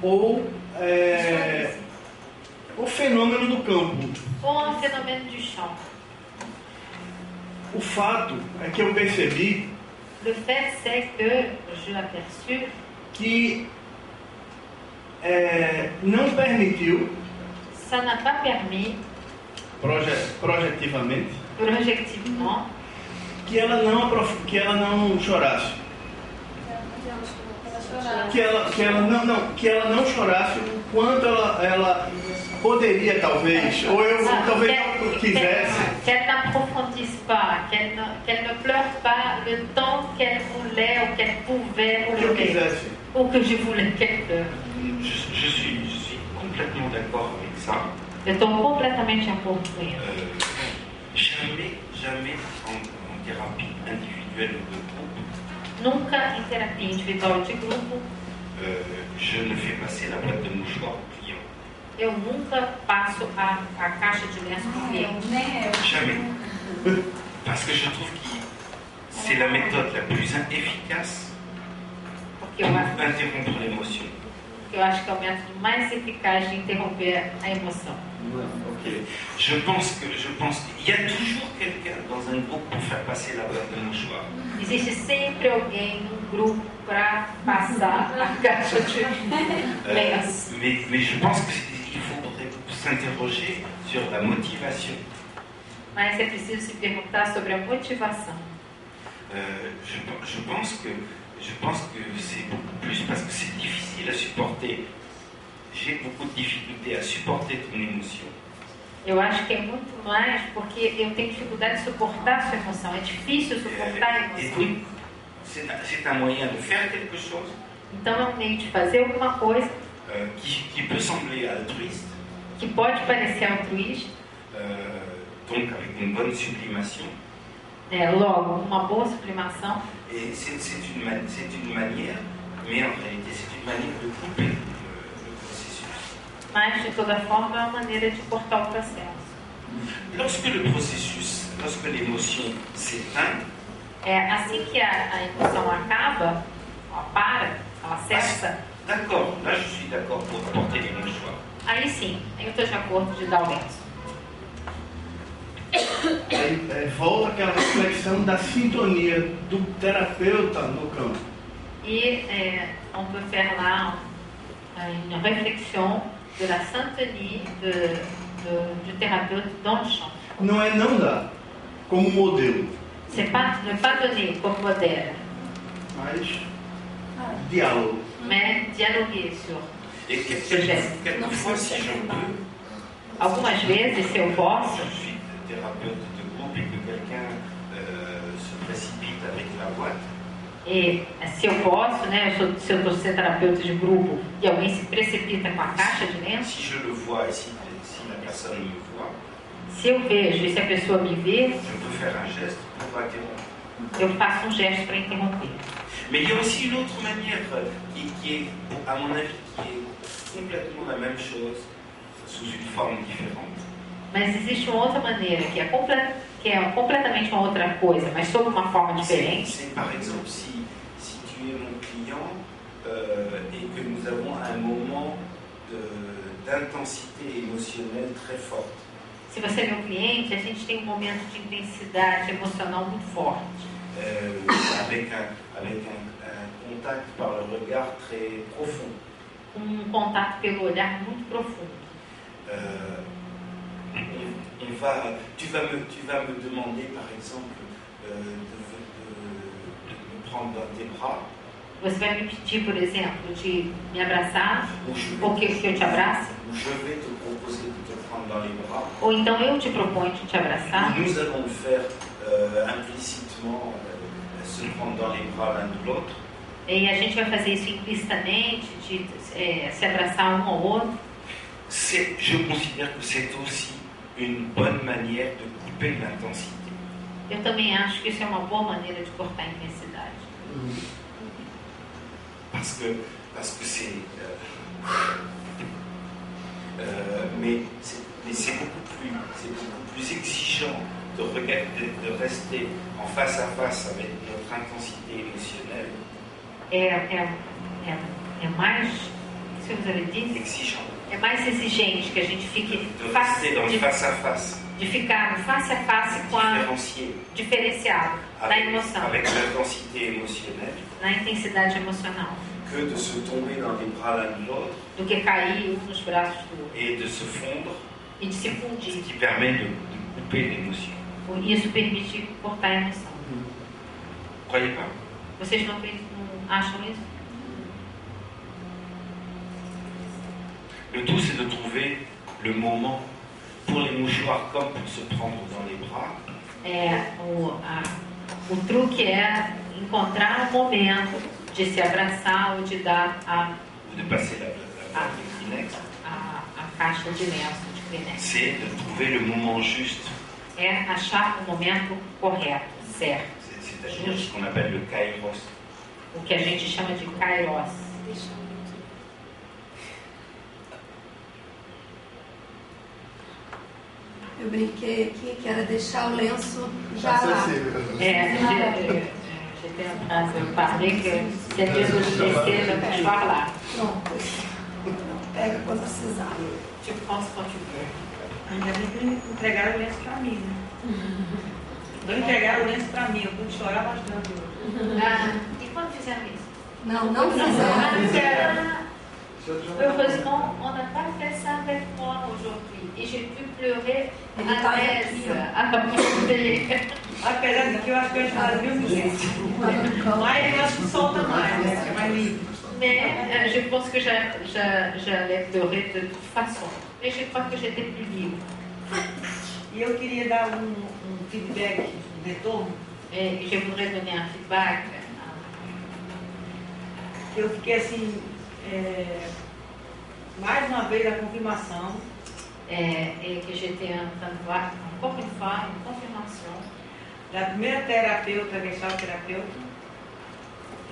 ou o fenômeno do campo. Ou un phénomène du champ. O fato é que eu percebi Le fait, c'est que je aperçus que não permitiu, ça n'a pas permis, projetivamente, projectivement, que ela não chorasse. Que ela não chorasse o quanto ela poderia, talvez, ou eu talvez não quisesse. Qu'elle n'approfondisse pas, qu'elle ne pleure pas le temps qu'elle voulait ou qu'elle pouvait Que eu pleurer, quisesse. ou que je voulais qu'elle pleure. Je suis complètement d'accord avec ça. Eu estou completamente acordo com isso. Jamais en thérapie individuelle ou de groupe, Nunca em terapia individual de grupo, je ne fais passer la boîte de mouchoirs au client. eu nunca passo a caixa de lenço para o cliente. Jamais. Parce que je trouve que c'est la méthode la plus efficace Porque pour eu acho interrompre l'émotion. que é o método mais eficaz de interromper a emoção. Ok. Je pense qu'il y a toujours quelqu'un dans un groupe pour faire passer la boîte de mouchoirs. Existe sempre alguém num grupo para passar a caixa de lenço. Mais je pense qu'il faudrait s'interroger sur la motivation. Mas é preciso se perguntar sobre a motivação. Je pense que c'est beaucoup plus parce que c'est difficile à supporter. J'ai beaucoup de difficultés à supporter ton émotion. Eu acho que é muito mais porque eu tenho dificuldade de suportar a sua emoção. É difícil suportar a Et emoção. donc, c'est un moyen de faire quelque chose Então é um meio de fazer alguma coisa qui peut sembler altruiste, que pode parecer altruísta, donc avec une bonne sublimation. Logo, uma boa sublimação. Et c'est une manière, mais en réalité c'est une manière de couper le processus. Mas, de toda forma, é uma maneira de cortar o processo. Lorsque l'émotion s'éteint, Assim que a emoção acaba, ela para, ela cessa, d'accord, là je suis d'accord pour porter les mouchoirs. aí sim, eu estou de acordo de dar o lenço. Aí volta aquela reflexão da sintonia do terapeuta no campo. Et on peut faire là une réflexion de la syntonie du thérapeute dans le champ. Não é não dar como modelo, C'est pas ne pas donner comme modèle, mas diálogo. mais dialoguer sur. Et quelquefois, si je peux, Algumas vezes, se eu posso, je suis thérapeute de groupe et que quelqu'un se précipite avec la boîte, e se eu posso, né, se eu estou sendo terapeuta de grupo e alguém se precipita com a caixa de lenço, si je le vois et si la personne me voit, se eu vejo e se a pessoa me vê, je peux faire un geste pour interrompre. eu faço um gesto para interromper. Mais il y a aussi une autre manière qui est, à mon avis, qui est complètement la même chose, sous une forme différente. Mas existe uma outra maneira que é completamente uma outra coisa, mas sob uma forma diferente. C'est par exemple si tu es mon client et que nous avons un moment d'intensité émotionnelle très forte. Se você é meu cliente, a gente tem um momento de intensidade emocional muito forte. Avec un contact par le regard très profond. Contato pelo olhar muito profundo. Tu vas me demander, par exemple, de me prendre dans tes bras. Você vai me pedir, por exemplo, de me abraçar, ou que eu te abrace, Ou je vais te proposer de te prendre dans les bras. ou então eu te proponho de te abraçar. Nous allons le faire implicitement, se prendre dans les bras l'un de l'autre. E a gente vai fazer isso implicitamente, de se abraçar um ao outro. Je considère que c'est aussi une bonne manière de couper l'intensité. Eu também acho que isso é uma boa maneira de cortar a intensidade. Parce que c'est... mais c'est beaucoup plus exigeant de rester en face à face avec notre intensité émotionnelle. É mais que vous avez dit, exigeant, é mais exigente que a gente fique de rester dans le face à face, de ficar no face a face com a différencié, diferenciado na emoção, avec l'intensité émotionnelle, na intensidade emocional, que de se tomber dans les bras l'un de l'autre do que cair um nos braços do outro et de se fondre, e de se ce fundir. qui permet de couper l'émotion. Isso permite cortar a emoção. Croyez pas? Vocês não acham isso? Le tout, c'est de trouver le moment pour les mouchoirs comme pour se prendre dans les bras. O truque é encontrar um momento de se abraçar ou de dar Ou de passer la Kleenex. a caixa de lenço de Kleenex. C'est de trouver le moment juste. É achar o momento correto, certo. C'est-à-dire ce qu'on appelle le kairos. O que a gente chama de kairos. Eu brinquei aqui que era deixar o lenço já lá. J'étais en train de parler que c'est mieux de laisser le mouchoir là. Pronto. Pega quando precisar. Tu penses quand tu veux. Ainda bem que entregaram o lenço para mim, né? Não entregaram o lenço para mim, eu pude chorar bastante. E quando fizeram isso? Não fizeram. Heureusement, on n'a pas fait ça avec moi aujourd'hui. Et j'ai pu pleurer à l'aise. Apesar de que eu acho que eu choro mil vezes. Mas eu acho que solta mais, né? É mais livre. Mais je pense que j'allais pleurer de toute façon. Mais je crois que j'étais plus libre. E eu queria dar um feedback, um retorno. Et je voudrais donner un feedback. Eu fiquei assim, mais uma vez a confirmação. Et que j'étais en train de voir encore une fois une confirmation. Da primeira terapeuta, Gestalt terapeuta.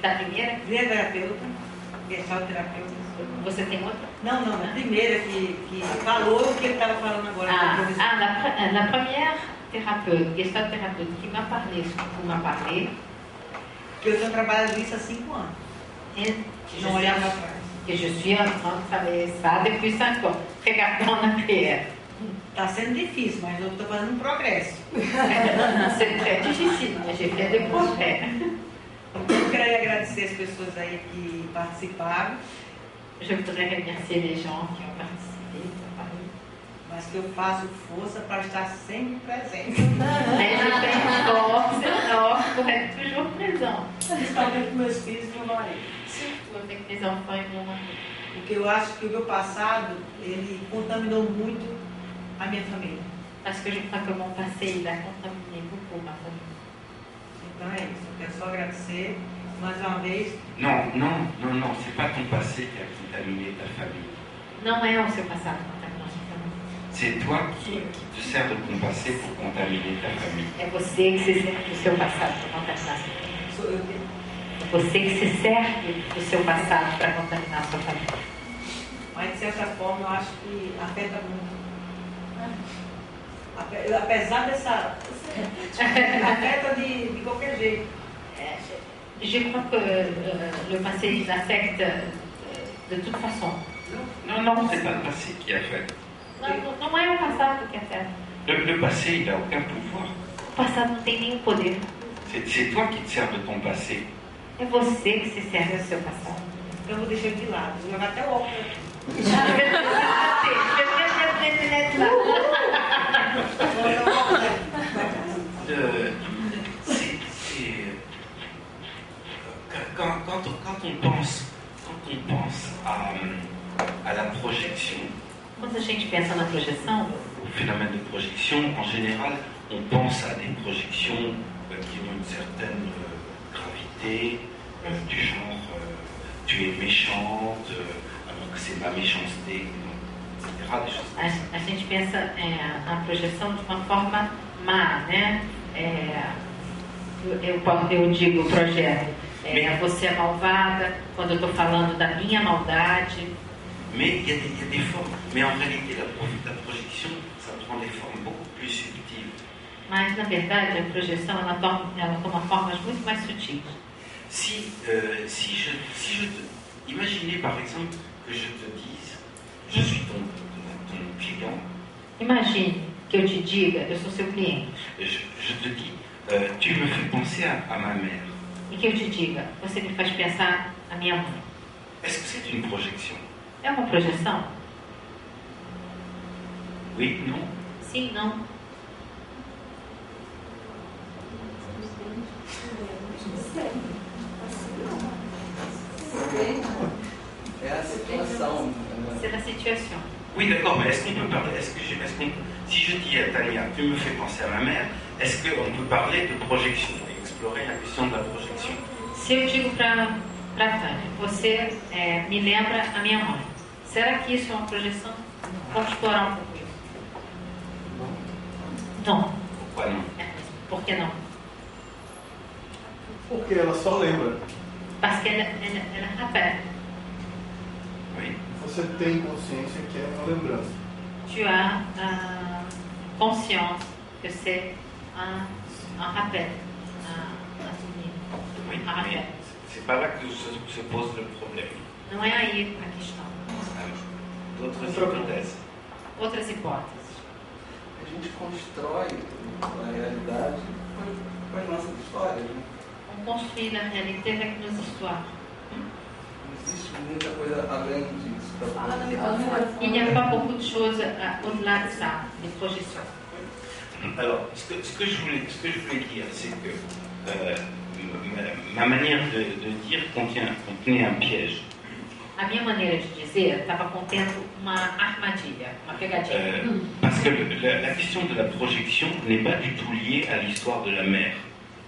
Da primeira? Primeira terapeuta, Gestalt terapeuta. Você tem outra? Não, a primeira que falou o que ele estava falando agora. La première thérapeute, Gestalt thérapeute, qui m'a parlé ce que vous m'avez parlé. Que eu tenho trabalhado isso há 5 anos. Não olhava para trás. Que je suis en train de travailler ça depuis 5 ans, regardant en arrière. Está sendo difícil, mas eu estou fazendo um progresso. C'est très difficile, mais j'ai fait des progrès. Eu queria agradecer as pessoas aí que participaram. Je voudrais remercier les gens qui ont participé. Mas que eu faço força para estar sempre presente. Mais je fais une force énorme pour être toujours présent. Principalmente com meus filhos e meu marido. Surtout avec mes enfants et mon mari. Porque eu acho que o meu passado, ele contaminou muito a minha família. Parce que je crois que mon passé, il a contaminé beaucoup ma famille. Então é isso. Eu quero só agradecer mais uma vez. Non, c'est pas ton passé qui a contaminé ta famille. Não é o seu passado que contaminou a sua família. C'est toi qui te sers de ton passé pour contaminer ta famille. É você que se serve do seu passado para contaminar a sua família. Sou eu. É você que se serve do seu passado para contaminar a sua família. Mas de certa forma eu acho que afeta muito. Apesar dessa. Afeta de qualquer jeito. Je crois que le passé il affecte de toute façon. Non, c'est pas le passé qui affecte. Não é o passado que afeta. Le passé, il n'a aucun pouvoir. O passado não tem nenhum poder. C'est toi qui te sers de ton passé. É você que se serve do seu passado. Eu vou deixar de lado, vou jogar até o óculos aqui. Je vais mettre les lunettes là. Quand on pense à la projection, Quando a gente pensa na projeção, au phénomène de projection, en général, on pense à des projections qui ont une certaine gravité, du genre tu es méchante, alors que c'est ma méchanceté, etc. Des choses comme ça. a gente pensa na projeção de uma forma má, né? Eu digo o projeto. Você é malvada, quando eu estou falando da minha maldade. Mais il y a des formes. Mais en réalité, la projection, ça prend des formes beaucoup plus subtiles. Mas, na verdade, a projeção ela toma formas muito mais sutis. Imaginez par exemple que je te dise, je suis ton client. Imagine que eu te diga, eu sou seu cliente. Je te dis, tu me fais penser à ma mère. E que eu te diga, você me faz pensar a minha mãe. Est-ce que c'est une projection? É uma projeção? Oui, non? Sim, não? É a situação. C'est la situation. Oui, d'accord, mais est-ce qu'on peut parler, si je dis à Tania, tu me fais penser à ma mère, est-ce qu'on peut parler de projection et explorer la question de la projection? Se eu digo para Tânia, você me lembra a minha mãe, será que isso é uma projeção? Vamos explorar um pouco isso. Não. Pourquoi non? Por que não? Porque ela só lembra. Parce qu'elle rappelle. Oui. Você tem consciência que é uma lembrança. Tu as conscience que c'est un rappel, un souvenir, Oui, un rappel. mais c'est pas là que se pose le problème. Não é aí a questão. D'autres hypothèses. Outras hipóteses. A gente constrói a realidade com as nossas histórias, né? On construit la réalité avec nos histoires. Não existe muita coisa além disso. Fala no microfone. Il n'y a pas beaucoup de choses au-delà de ça, des projections. Alors, ce que je voulais dire, c'est que ma manière de dire contenait un piège. A minha maneira de dizer estava contendo uma armadilha, uma pegadinha. Parce que la question de la projection n'est pas du tout liée à l'histoire de la mère.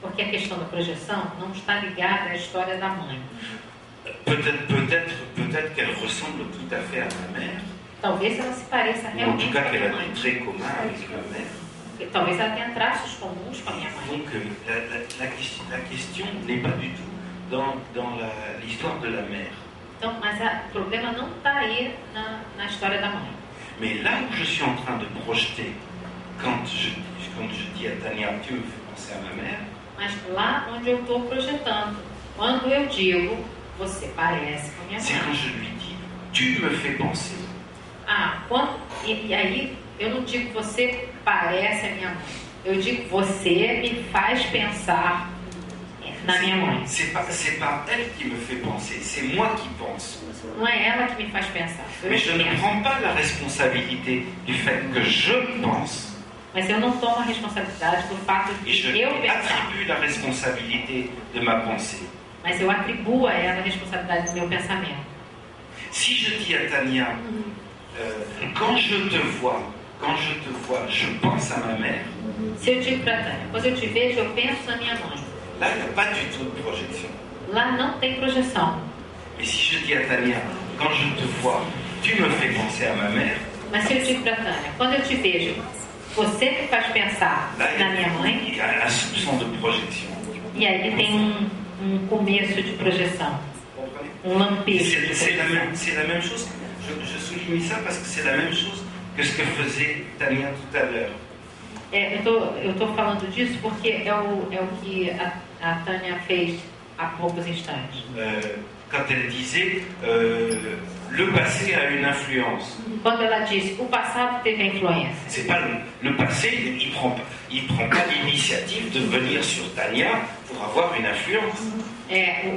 Porque a questão da projeção não está ligada à história da mãe. Peut-être qu'elle ressemble tout à fait à ma mère. Talvez ela se pareça En tout realmente com cas, a qu'elle minha a mãe. des traits communs avec ma mère. Talvez ela tenha traços comuns com a minha mãe. Donc, la question n'est pas du tout dans l'histoire de la mère. Então, mas o problema não está aí na história da mãe. Mais là où je suis en train de projeter, quand je dis à Tania, tu me fais penser à ma mère, Mas lá onde eu estou projetando, quando eu digo, você parece com a minha c'est quand mãe. je lui dis, tu me fais penser. E aí eu não digo você parece a minha mãe. Eu digo você me faz pensar na minha mãe. C'est pas elle qui me fait penser, c'est moi qui pense. Não é ela que me faz pensar. Eu Mais je ne penso. prends pas la responsabilité du fait que je pense. Mas eu não tomo a responsabilidade do fato Et je de eu pensar. attribue la responsabilité de ma pensée. Mas eu atribuo a ela a responsabilidade do meu pensamento. Si je dis à Tania, quand je te vois, je pense à ma mère, Se eu digo para Tânia, quando eu te vejo, eu penso na minha mãe. là, il n'y a pas du tout de projection. Lá não tem projeção. Mais si je dis à Tania, quand je te vois, tu me fais penser à ma mère, Mas se eu digo para Tânia, quando eu te vejo, você me faz pensar là, na minha mãe, il y a un soupçon de projection. e aí tem um começo de projeção, Vous comprenez? um lampejo de C'est la projeção. même chose. Je souligne ça parce que c'est la même chose que ce que faisait Tania tout à l'heure. Eu estou falando disso porque é o que a Tânia fez há poucos instantes. Quand elle disait le passé a une influence. Quando ela disse, o passado teve a influência. C'est pas le passé, il prend pas l'initiative de venir sur Tania pour avoir une influence.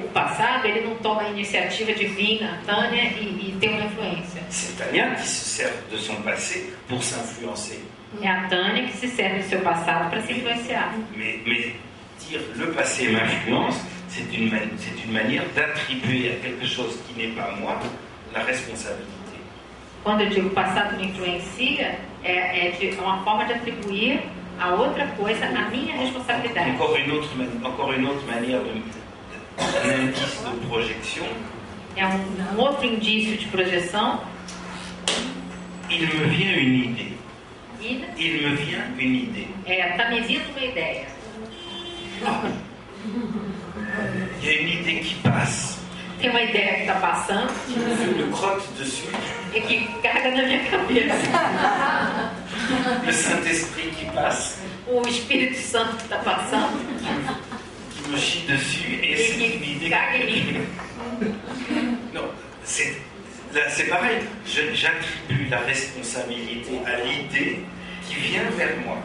O passado, ele não toma a iniciativa de vir na Tânia e ter uma influência. C'est Tania qui se sert de son passé pour s'influencer. É a Tânia que se serve do seu passado para se influenciar. Mais dire le passé m'influence, c'est une manière d'attribuer à quelque chose qui n'est pas moi la responsabilité. Quando eu digo o passado me influencia, é uma forma de atribuir a outra coisa a minha responsabilidade. Encore une autre manière un indice de projection. É um outro indício de projeção. Il me vient une idée. E Il me vient une idée. está me vindo uma ideia. Il y a une idée qui passe. Tem uma ideia que está passando Je me crotte dessus. e que carga na minha cabeça. Le Saint-Esprit qui passe, O Espírito Santo que está passando qui me chie dessus, et c'est une e idée que caga em qui... mim. Non, c'est Là, c'est pareil, j'attribue la responsabilité à l'idée qui vient vers moi.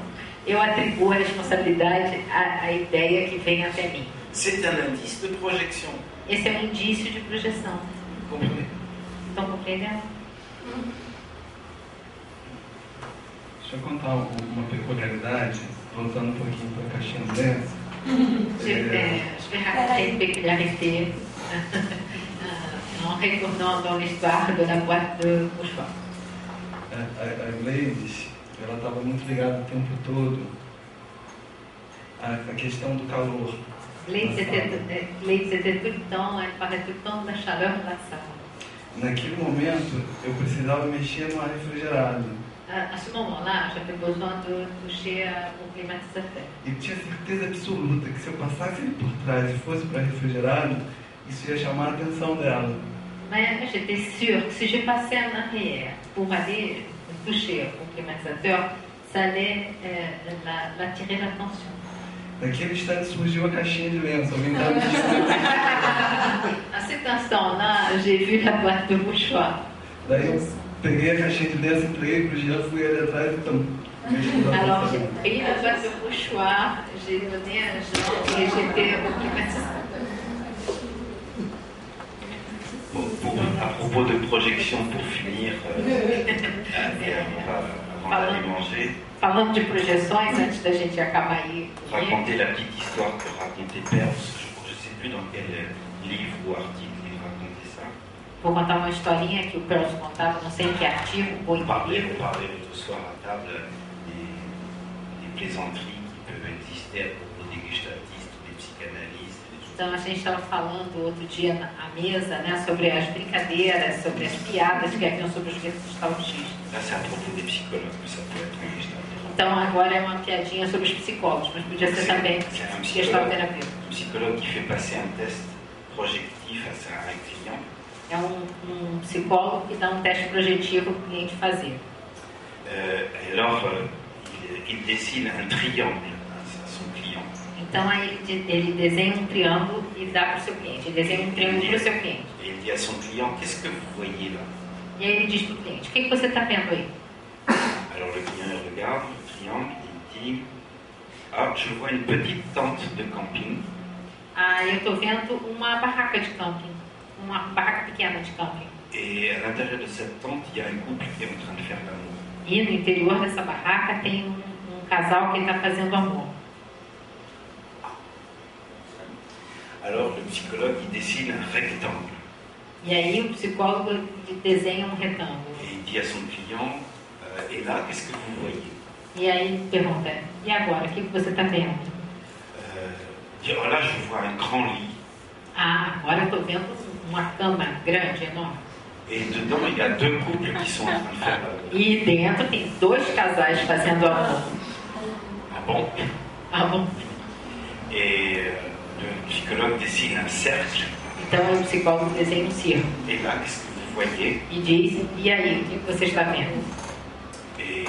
Eu atribuo a responsabilidade à ideia que vem até mim. C'est un indice de projection. Esse é um indício de projeção. Comprenez? Estão compreendendo? Deixa eu contar uma peculiaridade, voltando um pouquinho para a caixinha de lenço. Je vais raconter une peculiarité en retournant dans l'histoire de la boîte de mouchoirs. A Gleides, ela estava muito ligada o tempo todo à questão do calor. Gleides était tout le temps, elle parlait tout le temps de la chaleur de la salle. Naquele momento, eu precisava mexer no ar refrigerado. À ce moment-là, j'avais besoin de toucher au climatisateur. E tinha certeza absoluta que se eu passasse ele por trás e fosse para refrigerado, isso ia chamar a atenção dela. Mais j'étais sûre que si je passais en arrière pour aller toucher au climatisateur, ça allait l'attirer l'attention. Naquele instante surgiu a caixinha de lenço. Alguém estava me desculpando. À cet instant-là, j'ai vu la boîte de mouchoirs. Daí eu peguei a caixinha de lenço, entreguei pro Jean, fui ali atrás e então. Alors j'ai pris la boîte de mouchoirs, j'ai donné à Jean et j'étais au climatiseur. À propos de projection, pour finir, avant d'aller manger, Falando de projeções, antes da gente acabar aí, raconter la petite histoire que racontait Peirce. Je ne sais plus dans quel livre ou article il racontait ça. vou contar uma historinha que o Peirce contava, não sei em que artigo ou em On que parlait livro. l'autre soir à table des plaisanteries qui peuvent exister à propos des gustatistes, des psychanalystes. Então a gente estava falando outro dia à mesa, né, sobre as brincadeiras, sobre as piadas que haviam sobre os gestaltistas. Là, c'est à propos des psychologues, mais ça peut être un gestalt. Então agora é uma piadinha sobre os psicólogos, mas podia ser também gestalterapeuta. Un psychologue qui fait passer un test projectif à un client. É um psicólogo que dá um teste projetivo para o cliente fazer. Et alors, il dessine un triangle à son client. Então aí ele desenha um triângulo e dá para o seu cliente. Ele desenha um triângulo para o seu cliente. Et il dit à son client, qu'est-ce que vous voyez là? E aí ele diz para o cliente, o que você está vendo aí? Alors le client il regarde le triangle et il dit, ah, je vois une petite tente de camping. Ah, eu estou vendo uma barraca de camping. Uma barraca pequena de camping. Et à l'intérieur de cette tente, il y a un couple qui est en train de faire l'amour. E no interior dessa barraca tem um casal que está fazendo amor. Alors le psychologue il dessine un rectangle E aí o psicólogo desenha um retângulo. et il dit à son client, et là, qu'est-ce que vous voyez? E aí ele pergunta, e agora, o que você está vendo? Il dit, oh là, je vois un grand lit. Ah, agora eu estou vendo uma cama grande, enorme. Et dedans, il y a deux couples qui sont en train de faire l'amour. E dentro tem dois casais fazendo amor. Ah bon? Ah, bom. Et le psychologue dessine un cercle. Então o psicólogo desenha um círculo. Et là, qu'est-ce que vous voyez? E diz, e aí, o que você está vendo? Et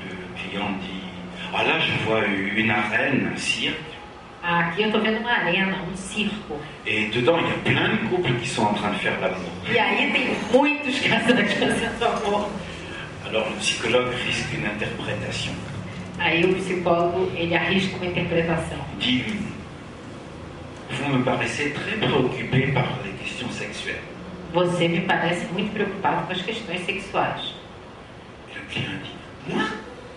le client dit, ah là, je vois une arène, un cirque. Ah, aqui eu estou vendo uma arena, um circo. Et dedans, il y a plein de couples qui sont en train de faire l'amour. E aí tem muitos casais fazendo amor. Alors le psychologue risque une interprétation. Aí o psicólogo, ele arrisca uma interpretação. Il dit, vous me paraissez très préoccupé par les questions sexuelles. Você me parece muito preocupado com as questões sexuais. Et le client dit, moi?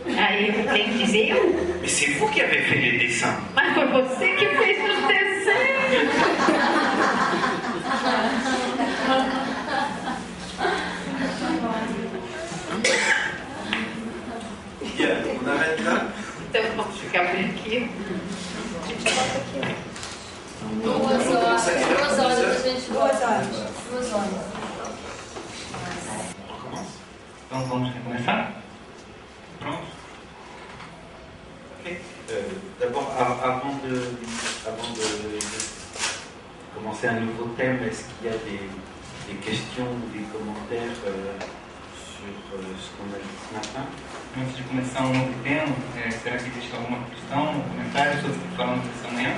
Aí o cliente diz, eu? Mais c'est vous qui avez fait les dessins. Mas foi você que fez os desenhos. Bien, on arrête là. Então vamos ficar por aqui. Duas horas a gente volta. 2 horas. On recommence. Então vamos recomeçar? Pronto. Ok. D'abord, avant de commencer un nouveau thème, est-ce qu'il y a des questions ou des commentaires sur ce qu'on a dit ce matin? Antes de começar um novo tema, será que existe alguma questão, um comentário sobre o que falamos essa manhã?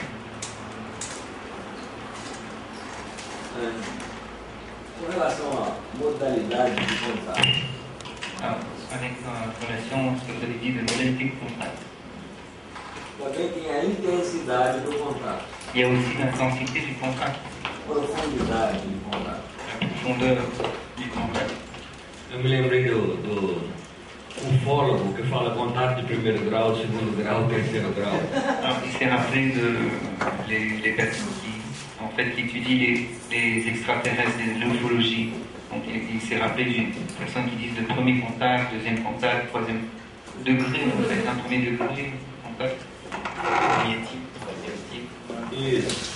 Com relação à modalidade de contato. Avec la relation, ce que vous avez dit de modalité de contact. Também tem a intensidade do contato. Il y a aussi l'intensité du contact. Profundidade do contato. La profondeur du contact. Eu me lembrei do ufólogo que fala contato de primeiro grau, segundo grau, terceiro grau. Alors, il s'est rappelé les personnes qui étudient les extraterrestres et l'ufologie. Donc il s'est rappelé d'une personne qui dit le premier contact, deuxième contact, troisième degré, en fait, un premier degré contact. Premier type, troisième type. Isso.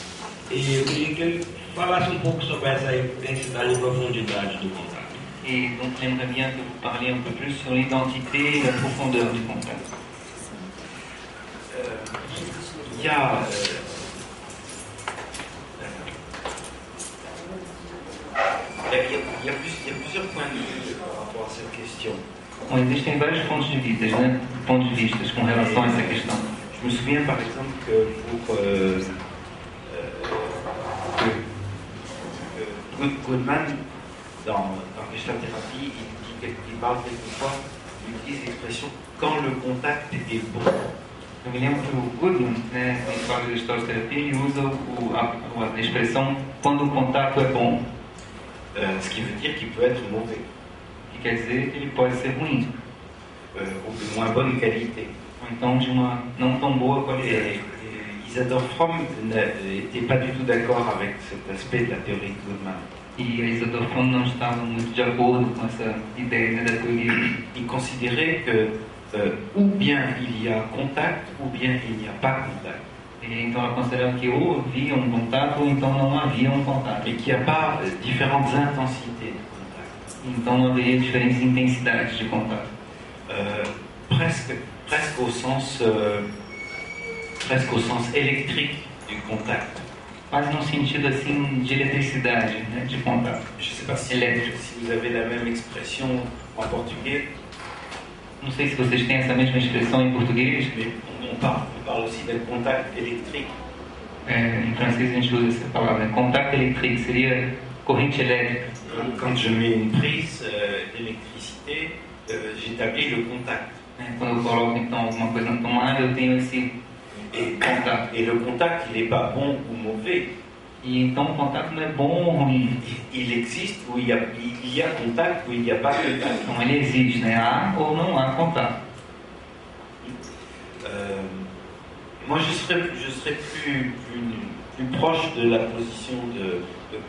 E eu queria que ele falasse um pouco sobre essa intensidade e profundidade do contato. Et donc j'aimerais bien que vous parliez un peu plus sur l'identité et la profondeur du contact. Il y a plusieurs points de vue par rapport à cette question. Bom, existem vários pontos de vista, né? Pontos de vista com relação a essa questão. Je me souviens par exemple que pour Goodman, dans Gestalt-Thérapie, il parle quelquefois, il utilise l'expression quand le contact est bon. Eu me lembro que o Goodman, né, em fala de Gestalt-Terapia, ele usa a expressão quando o contato é bom. Ce qui veut dire qu'il peut être mauvais. Que quer dizer que ele pode ser ruim. Ou de moins bonne qualité. Ou então de uma não tão boa qualidade. Isadore Fromm n'était pas du tout d'accord avec cet aspect de la théorie de Goodman. E a Isadore Fromm não estava muito de acordo com essa ideia, né, da teoria. Il considérait que ou bien il y a contact, ou bien il n'y a pas contact. E então ela considerava que ou havia um contato, ou então não havia um contato. Et qu'il n'y a pas différentes intensités de contact. Então não haveria diferentes intensidades de contato. Presque au sens électrique du contact. Quase num sentido assim de eletricidade, né, de contato. Je ne sais pas si vous avez la même expression en portugais. Não sei se vocês têm essa mesma expressão em português. Mais on parle aussi d'un contact électrique. Em francês a gente usa essa palavra, né? Contact électrique seria corrente elétrica. Quand je mets une prise d'électricité, j'établis le contact. Quando eu coloco então alguma coisa na tomada, eu tenho esse contato. Et le contact, il n'est pas bon ou mauvais. E então o contato não é bom ou ruim. Il existe ou il y a contact ou il n'y a pas contact. Então ele existe, né? Há ou não há contato. Moi, je serais plus proche de la position de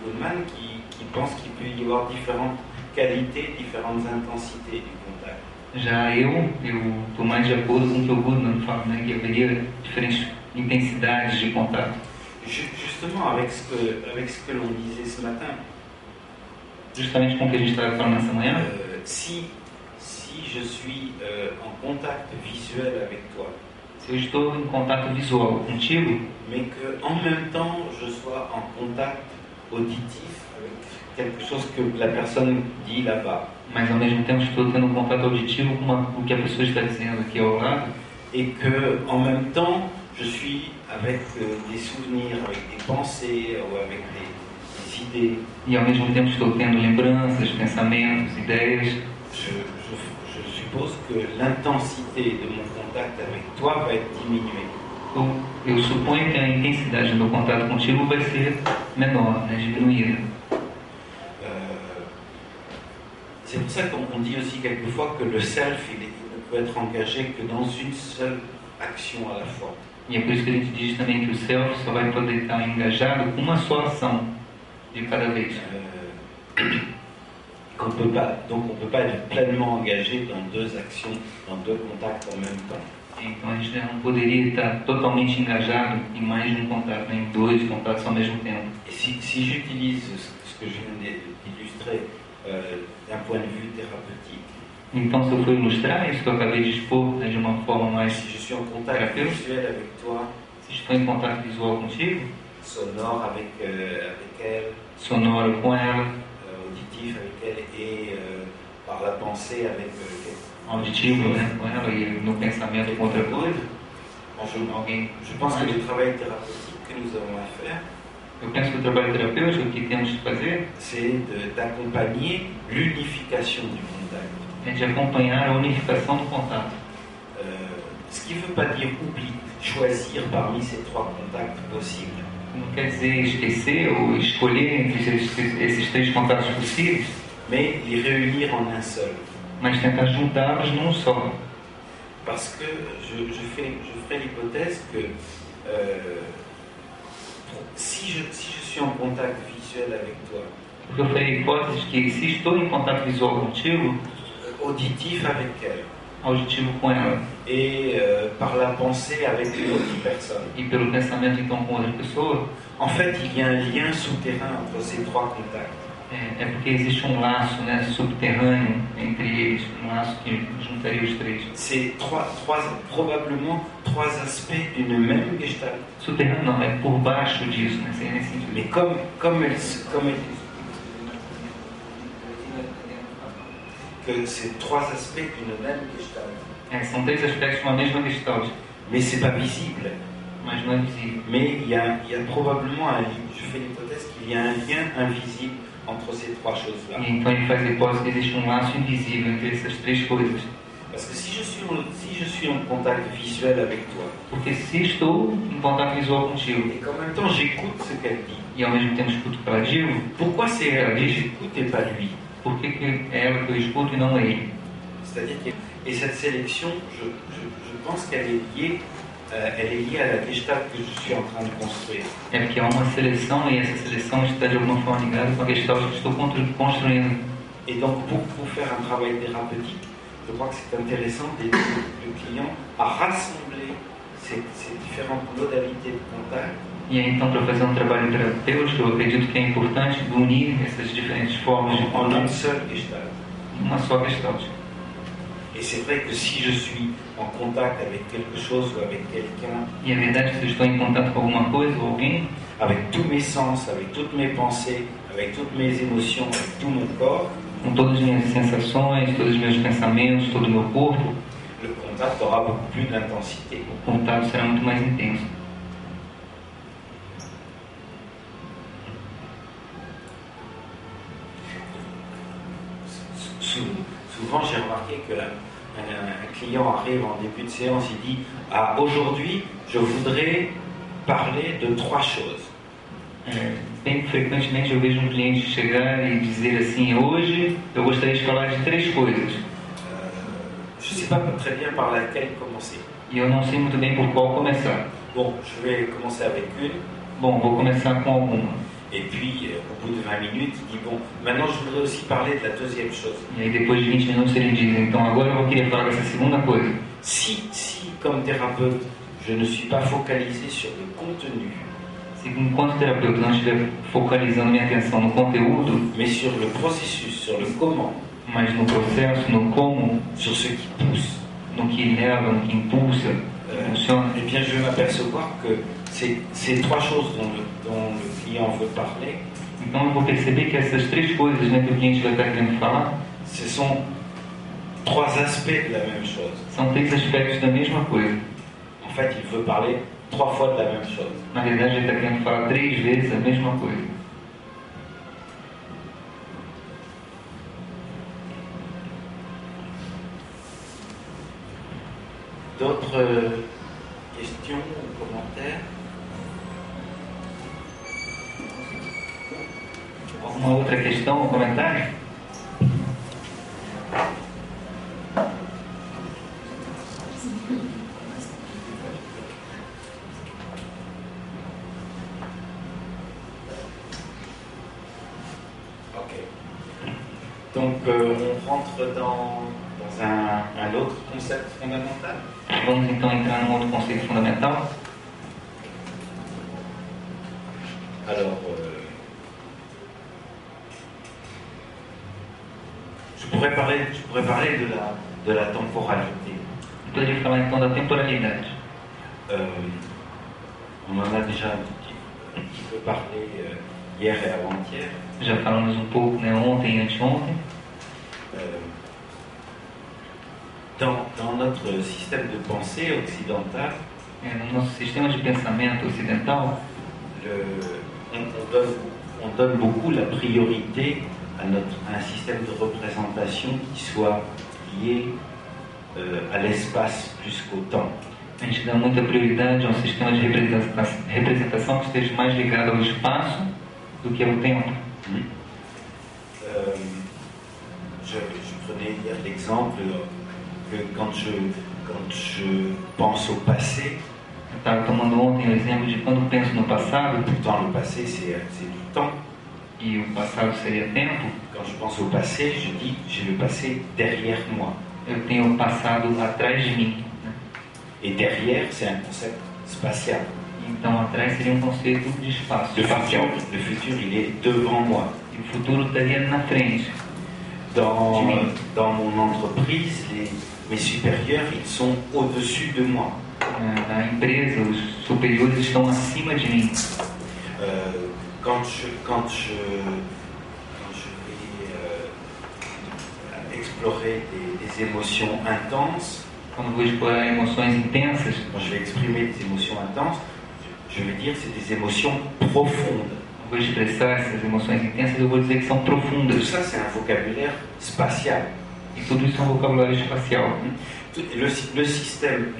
Goodman qui pense qu'il peut y avoir différentes qualités, différentes intensités du contact. Já eu estou mais de acordo com o que o Goodman fala, né? Que haveria diferentes intensidades de contato. Justement, avec ce que l'on disait ce matin. Justamente com o que a gente estava falando nessa manhã. Si je suis en contact visuel avec toi. Se eu estou em contato visual contigo, mais que en même temps je sois en contact auditif avec quelque chose que la personne dit là-bas. Mas ao mesmo tempo estou tendo um contato auditivo com o que a pessoa está dizendo aqui ao lado. Et que en même temps je suis avec des souvenirs, avec des pensées ou avec des idées. E ao mesmo tempo estou tendo lembranças, pensamentos, ideias. Je suppose que l'intensité de mon contact avec toi va être diminuée. Eu suponho que a intensidade do contato contigo vai ser menor, né, diminuída. C'est pour ça qu'on dit aussi quelquefois que le self il ne peut être engagé que dans une seule action à la fois. E é por isso que a gente diz também que o self só vai poder estar engajado com uma só ação de cada vez. Donc on ne peut pas être pleinement engagé dans deux actions, dans deux contacts en même temps. Então a gente não poderia estar totalmente engajado em mais de um contato, né, em dois contatos ao mesmo tempo. Et si j'utilise ce que je viens d'illustrer d'un point de vue thérapeutique. Então se eu for ilustrar isso que eu acabei de expor, né, de uma forma mais si je suis en contact visuel avec toi, se estou em contato visual contigo, sonore avec elle, sonoro com ela, auditif avec elle et par la pensée avec auditivo, né, com ela e no pensamento com outra coisa, je pense que le travail thérapeutique que nous avons à faire, Eu penso que o trabalho terapêutico que temos de fazer c'est d'accompagner l'unification du contact. é de acompanhar a unificação do contato. Ce qui ne veut pas dire choisir parmi ces 3 contacts possibles. Não quer dizer esquecer ou escolher entre esses 3 contatos possíveis, mais les réunir en un seul. Mas tentar juntá-los num só. Parce que je ferai l'hypothèse que si je suis en contact visuel avec toi, porque eu farei a hipótese de que se estou em contato visual contigo, auditif avec elle, auditivo com ela, et par la pensée avec une autre personne, e pelo pensamento então com outra pessoa, en fait il y a un lien souterrain entre ces 3 contacts. É porque existe um laço, né, subterrâneo entre eles, um laço que juntaria os 3. C'est probablement 3 aspects d'une même gestalt. Subterrâneo não, é por baixo disso, né, seria nesse sentido. Mais comme que c'est 3 aspects d'une même gestalt. São 3 aspectos de uma mesma gestalt. Mais c'est pas visible. Mas não é visível. Mais il y a probablement un lien. Je fais l'hypothèse qu'il y a un lien invisible entre ces 3 choses-là. E então ele faz a hipótese que existe um laço invisível entre essas 3 coisas. Parce que si je suis en contact visuel avec toi, porque se estou em contato visual contigo, et qu'en même temps j'écoute ce qu'elle dit, e ao mesmo tempo escuto o que ela diz, pourquoi c'est elle que j'écoute et pas lui? Por que é ela que eu escuto e não ele? C'est-à-dire que cette sélection, je pense qu'elle est liée. Elle est liée à la gestalt que je suis en train de construire. É porque há uma seleção e essa seleção está de alguma forma ligada com a gestalt que estou construindo. Et donc pour faire un travail thérapeutique, je crois que c'est intéressant d'aider le client à rassembler ces différentes modalités de contact. E aí, então, para fazer um trabalho terapêutico, eu acredito que é importante unir essas diferentes formas de contato en une seule gestalt. Uma só gestalt. Et c'est vrai que si je suis en contact avec quelque chose ou avec quelqu'un, e é verdade que se eu estou em contato com alguma coisa ou alguém, avec tous mes sens, avec toutes mes pensées, avec toutes mes émotions, avec tout mon corps, com todas as minhas sensações, todos os meus pensamentos, todo o meu corpo, le contact aura beaucoup plus d'intensité. O contato será muito mais intenso. Souvent, j'ai remarqué qu'un client arrive en début de séance, il dit « Ah, aujourd'hui, je voudrais parler de 3 choses. » Bem frequentemente eu vejo um cliente chegar e dizer assim: hoje eu gostaria de falar de 3 coisas. Je ne sais pas très bien par laquelle commencer. E eu não sei muito bem por qual começar. Bon, je vais commencer avec une. Bom, vou começar com alguma. Et puis, au bout de 20 minutes, il dit, bon, maintenant je voudrais aussi parler de la deuxième chose. E aí depois de 20 minutos ele diz: então agora eu queria falar dessa segunda coisa. Si, comme thérapeute, je ne suis pas focalisé sur le contenu, se enquanto terapeuta não estiver focalizando minha atenção no conteúdo, mais sur le processus, sur le comment, mas no processo, no como, sur ce qui pousse, no que leva, no que impulsa, funciona, eh bien je vais m'apercevoir que ces 3 choses dont le client veut parler, então eu vou perceber que essas 3 coisas, né, que o cliente vai estar querendo falar, ce sont 3 aspects de la même chose. São 3 aspectos da mesma coisa. En fait, il veut parler 3 fois de la même chose. Na verdade, ele está querendo falar 3 vezes a mesma coisa. D'autres questions ou commentaires? Alguma outra questão ou comentário? Donc on rentre dans un autre concept fondamental. Vamos então entrar num outro conceito fundamental. Alors, je pourrais parler de la temporalité. Eu poderia falar então da temporalidade. On en a déjà un petit peu parlé hier et avant-hier. Já falamos um pouco, né, ontem e anteontem. Dans notre système de pensée occidental, no nosso sistema de pensamento ocidental, on donne beaucoup la priorité à un système de représentation qui soit lié à l'espace plus qu'au temps. A gente dá muita prioridade a um sistema de representação que esteja mais ligado ao espaço do que ao tempo. Je prenais hier l'exemple que quand je pense au passé, eu estava tomando ontem o exemplo de quando penso no passado. Pourtant, le passé, c'est du temps. E o passado seria tempo. Quand je pense au passé, je dis j'ai le passé derrière moi. Eu tenho o passado atrás de mim. Et derrière, c'est un concept spatial. Então, atrás seria um conceito de espaço. Le futur, il est devant moi. E o futuro estaria na frente. Dans mon entreprise, mes supérieurs, ils sont au-dessus de moi. Na empresa, os superiores estão acima de mim. Quand je vais explorer des émotions intenses, quando vou explorar emoções intensas, quand je vais exprimer des émotions intenses, je vais dire que c'est des émotions profondes. Vou expressar essas emoções intensas, eu vou dizer que são profundas. Tout ça, c'est un vocabulaire spatial. E tudo isso é um vocabulário espacial. Le système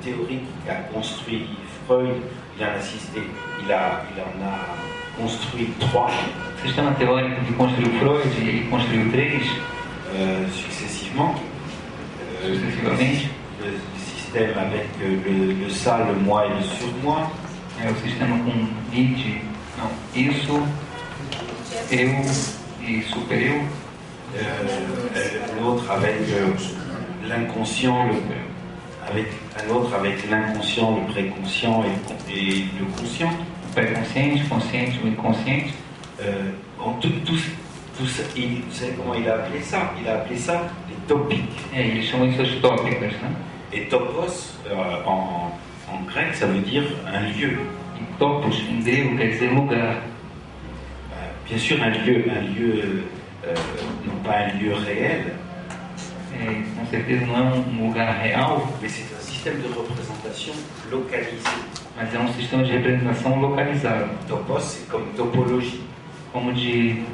théorique qu'a construit Freud, il en a assisté, il en a construit 3. O sistema teórico que construiu Freud, ele construiu 3 successivement. Sucessivamente. Le système avec le ça, le moi et le surmoi. É o sistema com id, não, isso, eu e super-eu. L'autre avec l'inconscient, un autre avec l'inconscient, le préconscient et le conscient. O pré-consciente, consciente, o inconsciente. Tout ça, vous savez comment il a appelé ça? Il a appelé ça les topiques. Eles chamam isso de tópicas, né? Et topos, en grec, ça veut dire un lieu. E topos, em grego, quer dizer lugar. Bien sûr, un lieu non pas un lieu réel. Com certeza não é um lugar real. Mais c'est un système de représentation localisé. Mas é um sistema de representação localizado. Topos, c'est comme topologie. Como de...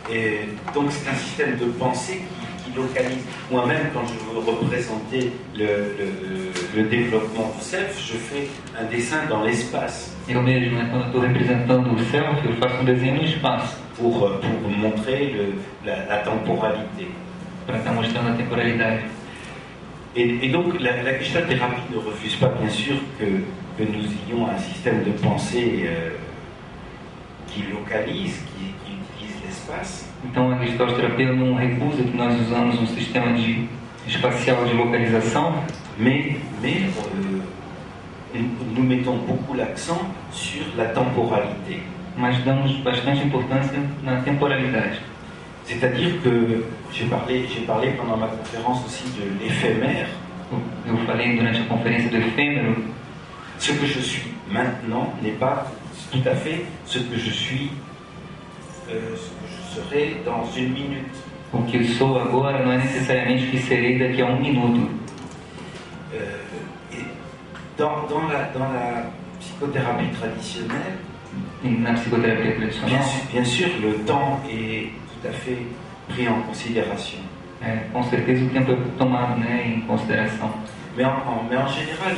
Et donc c'est un système de pensée qui localise. Moi-même, quand je veux représenter le développement du self, je fais un dessin dans l'espace. Eu mesmo, né, quando eu estou representando o self, eu faço um desenho no espaço. Pour montrer la temporalité. Para estar mostrando a temporalidade. Et donc la Gestalt-thérapie ne refuse pas, bien sûr, que nous ayons un système de pensée qui localise, qui utilise l'espace. Então a Gestalt-terapia não recusa que nós usamos um sistema espacial de localização, mais nous mettons beaucoup l'accent sur la temporalité. Mas damos bastante importância na temporalidade. C'est-à-dire que j'ai parlé pendant ma conférence aussi de l'éphémère. Eu falei durante a conferência do efêmero. Ce que je suis maintenant n'est pas tout à fait ce que je suis, ce que je serai dans une minute. O que eu sou agora não é necessariamente o que serei daqui a 1 minuto. Dans la psychothérapie traditionnelle, na psicoterapia tradicional, bien sûr, le temps est tout à fait pris en considération. Com certeza o tempo é tomado, né, em consideração. Mais en général,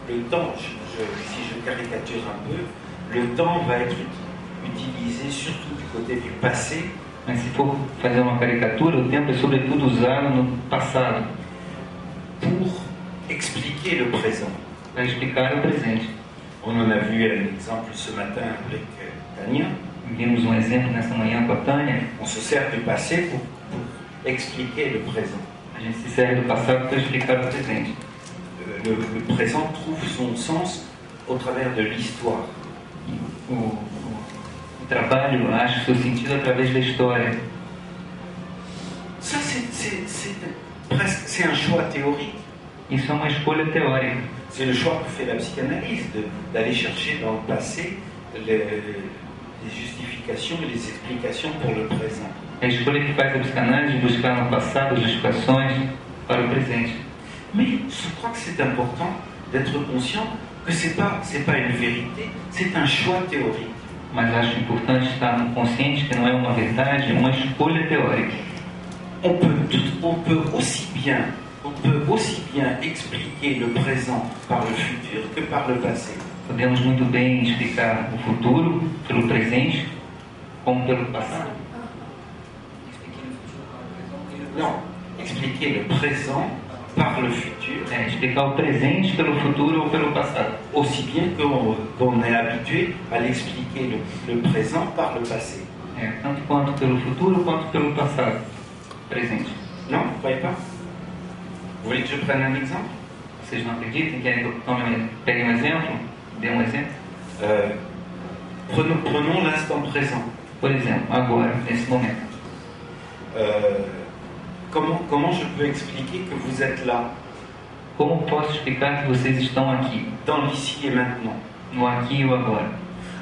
le temps, si je caricature un peu, le temps va être utilisé surtout du côté du passé. Mas se for fazer uma caricatura, o tempo é sobretudo usado no passado. Pour expliquer le présent. Para explicar o presente. On en a vu un exemple ce matin avec Tania. Vimos um exemplo nessa manhã com a Tânia. On se sert du passé pour expliquer le présent. A gente se serve do passado para explicar o presente. Le présent trouve son sens au travers de l'histoire. O trabalho acha seu sentido através da história. Ça, c'est un choix théorique. Isso é uma escolha teórica. C'est le choix que fait la psychanalyse, d'aller chercher dans le passé les justifications et les explications pour le présent. É a escolha que faz a psicanálise de buscar no passado justificações para o presente. Mais je crois que c'est important d'être conscient que c'est pas une vérité, c'est un choix théorique. Mas acho importante estar consciente que não é uma verdade, é uma escolha teórica. On peut aussi bien expliquer le présent par le futur que par le passé. Podemos muito bem explicar o futuro pelo presente, como pelo passado. Non, expliquer le présent par le futur. Explicar o presente pelo futuro ou pelo passado. Aussi bien qu'on est habitué à l'expliquer le présent par le passé. Tanto quanto pelo futuro quanto pelo passado. Presente. Non, vous ne croyez pas? Vous voulez que je prenne un exemple? Vocês não acreditam? Querem que eu pegue um exemplo? Dê um exemplo? Prenons l'instant présent. Por exemplo, agora, nesse momento. Comment je peux expliquer que vous êtes là? Como posso explicar que vocês estão aqui? Dans l'ici et maintenant. No aqui e o agora.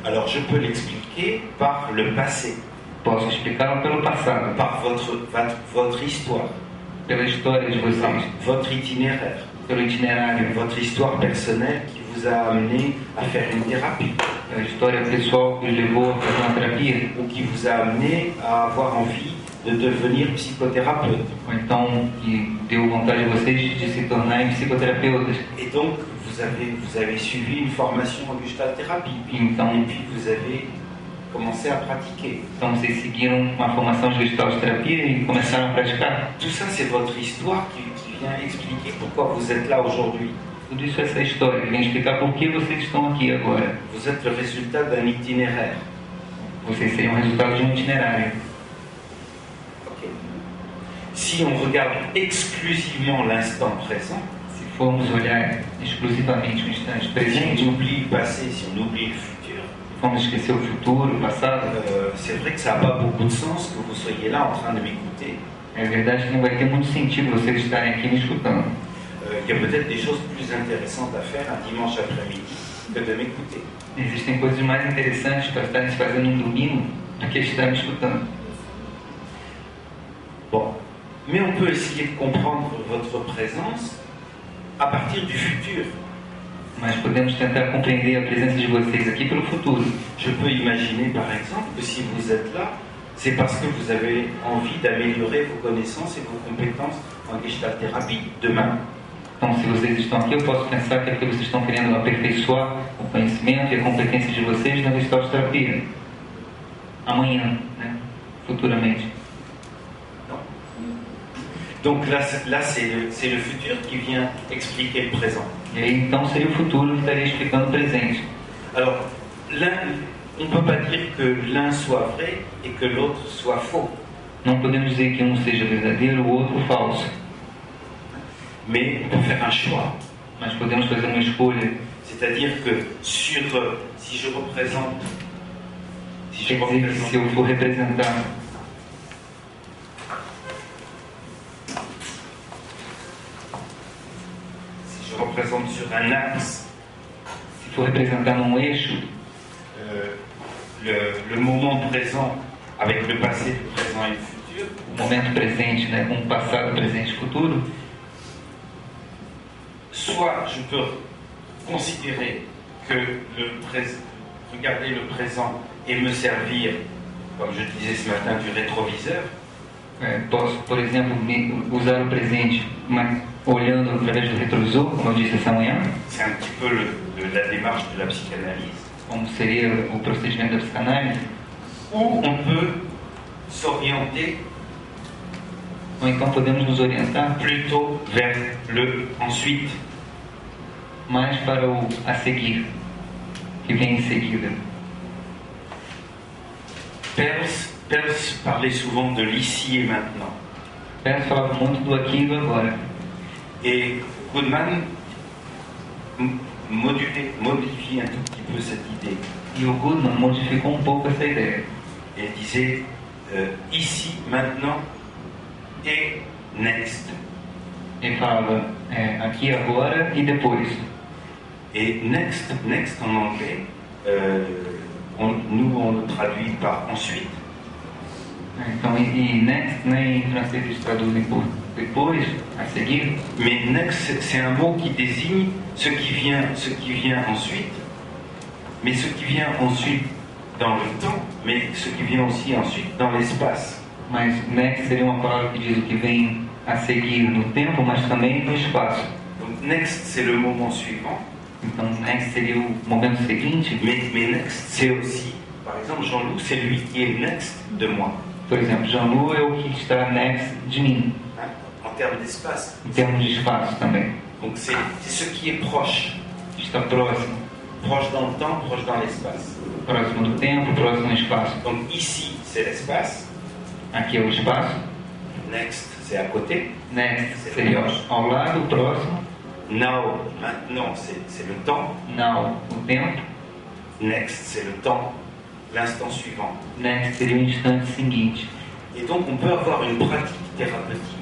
Alors je peux l'expliquer par le passé. Posso explicá-lo pelo passado. Par votre histoire. Pela história de vocês. Par votre itinéraire. Pelo itinerário. Votre histoire personnelle qui vous a amené à faire une thérapie. A história pessoal que os levou a fazer uma terapia. Ou qui vous a amené à avoir envie de devenir psychothérapeute. Ou então que deu vontade a vocês de se tornarem psicoterapeutas. Et donc vous avez suivi une formation en gestalt thérapie. Então, et puis vous avez commencé à pratiquer. Então vocês seguiram uma formação de gestalt terapia e começaram a praticar. Tout ça c'est votre histoire qui vient expliquer pourquoi vous êtes là aujourd'hui. Tudo isso é essa história que vem explicar por que vocês estão aqui agora. Vous êtes le résultat d'un itinéraire. Vocês seriam o resultado de um itinerário. Okay. Si on regarde exclusivement l'instant présent, se formos olhar exclusivamente o instante presente, si on oublie le passé, si on oublie le futur, vamos esquecer o futuro, o passado. C'est vrai que ça n'a pas beaucoup de sens que vous soyez là en train de m'écouter. É verdade que não vai ter muito sentido vocês estarem aqui me escutando. Il y a peut-être des choses plus intéressantes à faire un dimanche après-midi que de m'écouter. Existem coisas mais interessantes para estarem se fazendo um domingo do que estar me escutando. Bon, mais on peut essayer de comprendre votre présence à partir du futur. Mas podemos tentar compreender a presença de vocês aqui pelo futuro. Je peux imaginer par exemple que si vous êtes là, c'est parce que vous avez envie d'améliorer vos connaissances et vos compétences en gestalt thérapie demain. Então, se vocês estão aqui, eu posso pensar que é porque vocês estão querendo aperfeiçoar o conhecimento e a competência de vocês na gestalt terapia. Amanhã, né? Futuramente. Donc là c'est le futur qui vient expliquer le présent. E aí, então, seria o futuro que estaria explicando o presente. Alors, on ne peut pas dire que l'un soit vrai et que l'autre soit faux. Não podemos dizer que um seja verdadeiro ou o outro falso. Mais on peut faire un choix. Mas podemos fazer uma escolha. C'est-à-dire que si je représente, se eu for representar, si je représente sur un axe, se for representar num eixo, le moment présent avec le passé, le présent et le futur, o momento presente, né, com o passado, presente e futuro, soit je peux considérer que regarder le présent et me servir, comme je disais ce matin, du rétroviseur. Posso, por exemplo, usar o presente, mas olhando através do retrovisor, como eu disse essa manhã. C'est un petit peu la démarche de la psychanalyse. Como seria o procedimento da psicanálise. Ou on peut s'orienter, ou então podemos nos orientar plutôt vers le ensuite, mais para o a seguir, que vem em seguida. Peirce parlait souvent de l'ici et maintenant. Peirce falava muito do aqui e do agora. Et Goodman modifie un tout petit peu cette idée. E o Goodman modificou um pouco essa ideia. Il disait ici, maintenant et next. Ele falava aqui, agora e depois. Et next en anglais, nous on le traduit par ensuite. Então, e next, né, em francês eles traduzem por depois, a seguir. Mais next, c'est un mot qui désigne ce qui vient ensuite, mais ce qui vient ensuite dans le temps, mais ce qui vient aussi ensuite dans l'espace. Mas next seria uma palavra que diz o que vem a seguir no tempo, mas também no espaço. Donc next, c'est le moment suivant. Então next seria o momento seguinte. Mais next, c'est aussi, par exemple, Jean-Loup, c'est lui qui est next de moi. Por exemplo, Jean-Loup é o que está next de mim. Hein? En termes d'espace. Em termos de espaço também. Donc c'est ce qui est proche. Está próximo. Proche dans le temps, proche dans l'espace. Próximo do tempo, próximo do espaço. Donc ici, c'est l'espace. Aqui é o espaço. Next, c'est à côté. Next seria ao lado, próximo. Now, maintenant, c'est le temps. Now, o tempo. Next, c'est le temps, l'instant suivant. Next seria o instante seguinte. Et donc, on peut avoir une pratique thérapeutique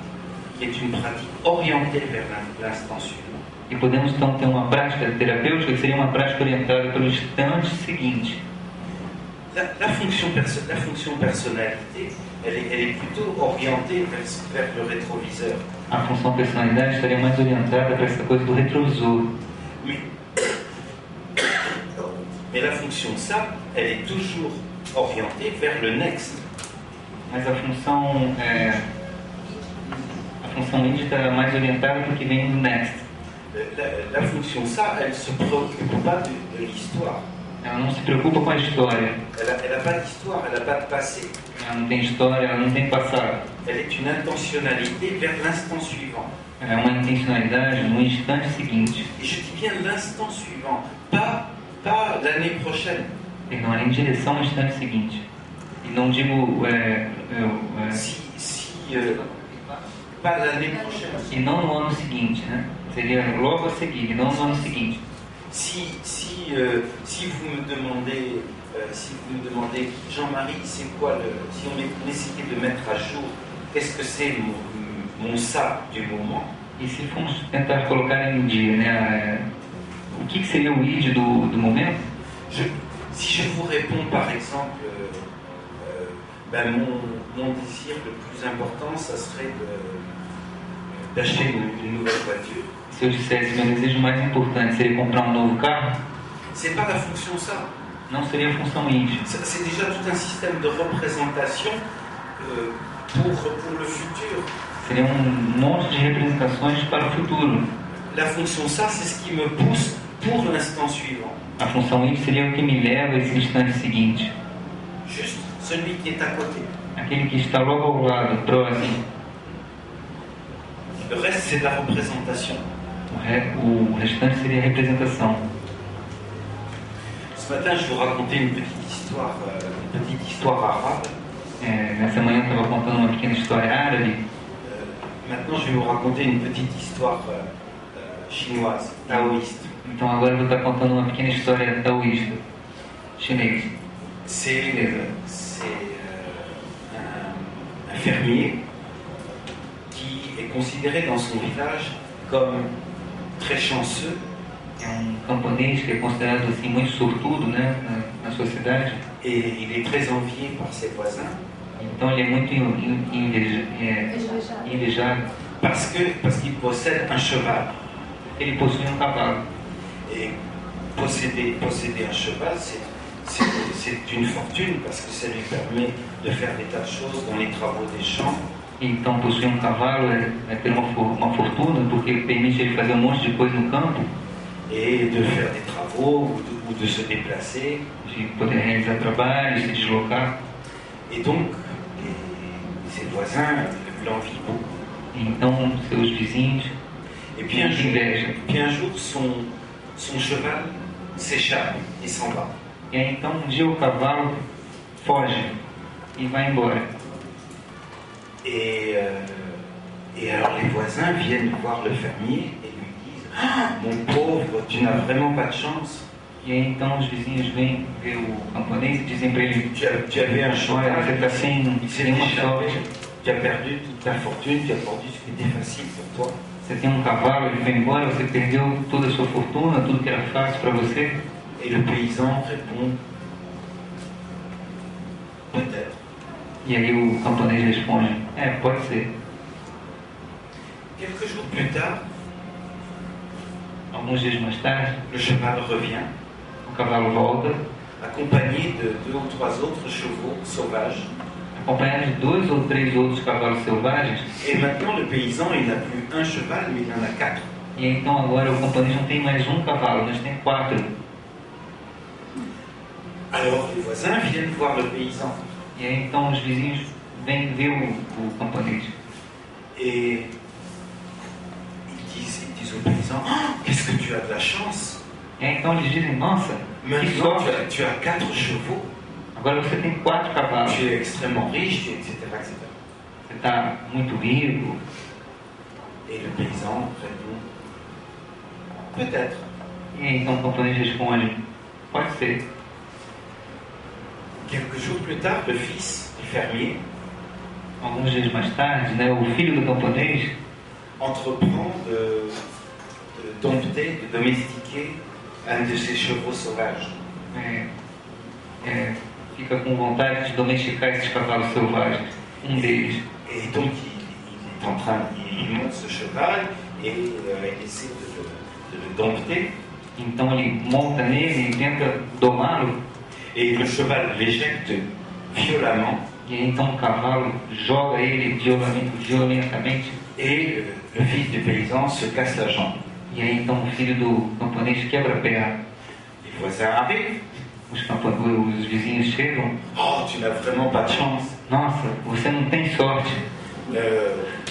qui est une pratique orientée vers l'instant suivant. E podemos então ter uma prática terapêutica que seria uma prática orientada pelo instante seguinte. La fonction personnalité, elle est plutôt orientée vers le rétroviseur. A função personalidade estaria mais orientada para essa coisa do retrovisor. Mais la fonction ça, elle est toujours orientée vers le next. Mas a função id está mais orientada para o que vem do next. La fonction ça, elle ne se préoccupe pas de l'histoire. Ela não se preocupa com a história. Elle n'a pas d'histoire, elle n'a pas de passé. Ela não tem história, ela não tem passado. Elle est une intentionnalité vers l'instant suivant. É uma intencionalidade no instante seguinte. Et je dis bien l'instant suivant, pas l'année prochaine. Perdão, é em direção ao instante seguinte. E não digo pas l'année prochaine. E não no ano seguinte, né? Seria logo a seguir, e não no ano seguinte. Si vous me demandez, Jean-Marie, c'est quoi si on essayait de mettre à jour, qu'est-ce que c'est mon ça du moment? E se formos tentar colocar em dia, né? O que seria o id do momento? Si je vous réponds par exemple, mon désir le plus important, ça serait d'acheter une nouvelle voiture. Se eu dissesse meu desejo mais importante seria comprar novo carro, c'est pas la fonction ça. Não seria a função id. C'est déjà tout un système de représentation pour le futur. Seria monte de representações para o futuro. La fonction ça, c'est ce qui me pousse pour l'instant suivant. A função id seria o que me leva a esse instante seguinte. Juste celui qui est à côté. Aquele que está logo ao lado, próximo. Le reste, c'est de la représentation. O restante seria a representação. Ce matin, je vous racontais une petite histoire arabe. Nessa manhã eu estava contando uma pequena história árabe. Maintenant, je vais vous raconter une petite histoire chinoise, taoïste. Então agora eu vou estar contando uma pequena história taoísta, chinês. C'est un fermier qui est considéré dans son village comme très chanceux. É camponês que é considerado assim muito sortudo, né, na sua cidade. Et il est très envié par ses voisins. Então ele é muito invejado. Parce qu'il possède un cheval. Ele possui cavalo. Et posséder un cheval, c'est une fortune parce que ça lui permet de faire des tas de choses dans les travaux des champs. Então possuir cavalo é ter uma fortuna porque permite ele fazer monte de coisa no campo. Et de faire des travaux ou de se déplacer. De poder realizar trabalhos, se deslocar. Et donc, ses voisins l'envient beaucoup. Então, seus vizinhos. Et puis un jour, son cheval s'échappe et s'en va. E aí, então, um dia o cavalo foge e vai embora. Et alors les voisins viennent voir le fermier et lui disent « Ah, mon pauvre, tu n'as vraiment pas de chance. » E aí, então, os vizinhos vêm ver o camponês e dizem para ele: Tu avais un cheval, você está sem nenhuma sorte. Tu as perdu toute ta fortune, tu as perdu ce qui était facile pour toi. Você tem cavalo, ele foi embora, você perdeu toda a sua fortuna, tudo que era fácil para você. Et le paysan répond « Peut-être. » E aí o camponês responde: pode ser. Quelques jours plus tard, Alguns dias mais tarde, le cheval revient, o cavalo volta, accompagné de 2 ou 3 autres chevaux sauvages. acompanhado de 2 ou 3 outros cavalos selvagens. Et maintenant, le paysan, il n'a plus un cheval, mais il en a 4. E então agora o camponês não tem mais um cavalo, mas tem 4. Alors les voisins viennent voir le paysan. E aí então os vizinhos vêm ver o camponês. Et ils disent au paysan, oh, qu'est-ce que tu as de la chance. E aí então eles dizem, nossa, que Maintenant, sorte, tu as 4 chevaux. agora você tem 4 cavalos. Tu es extrêmement riche, etc., etc. Você está muito rico. Et le paysan répond, peut-être. E aí então o camponês responde, pode ser. Quelques jours plus tard, le fils du fermier Alguns dias mais tarde, né, o filho do camponês entreprend de dompter, de domestiquer un de ses chevaux sauvages. Fica com vontade de domesticar esses cavalos selvagens, um deles. Et donc il est en train, il monte ce cheval et il essaie de le dompter. Então ele monta nele e tenta domá-lo. Et le cheval l'éjecte violemment. E aí então o cavalo joga ele violentamente. Et le fils du paysan se casse la jambe. E aí então o filho do camponês quebra a perna. Les voisins arrivent. Os vizinhos chegam. Oh, tu n'as vraiment pas de chance. Nossa, você não tem sorte.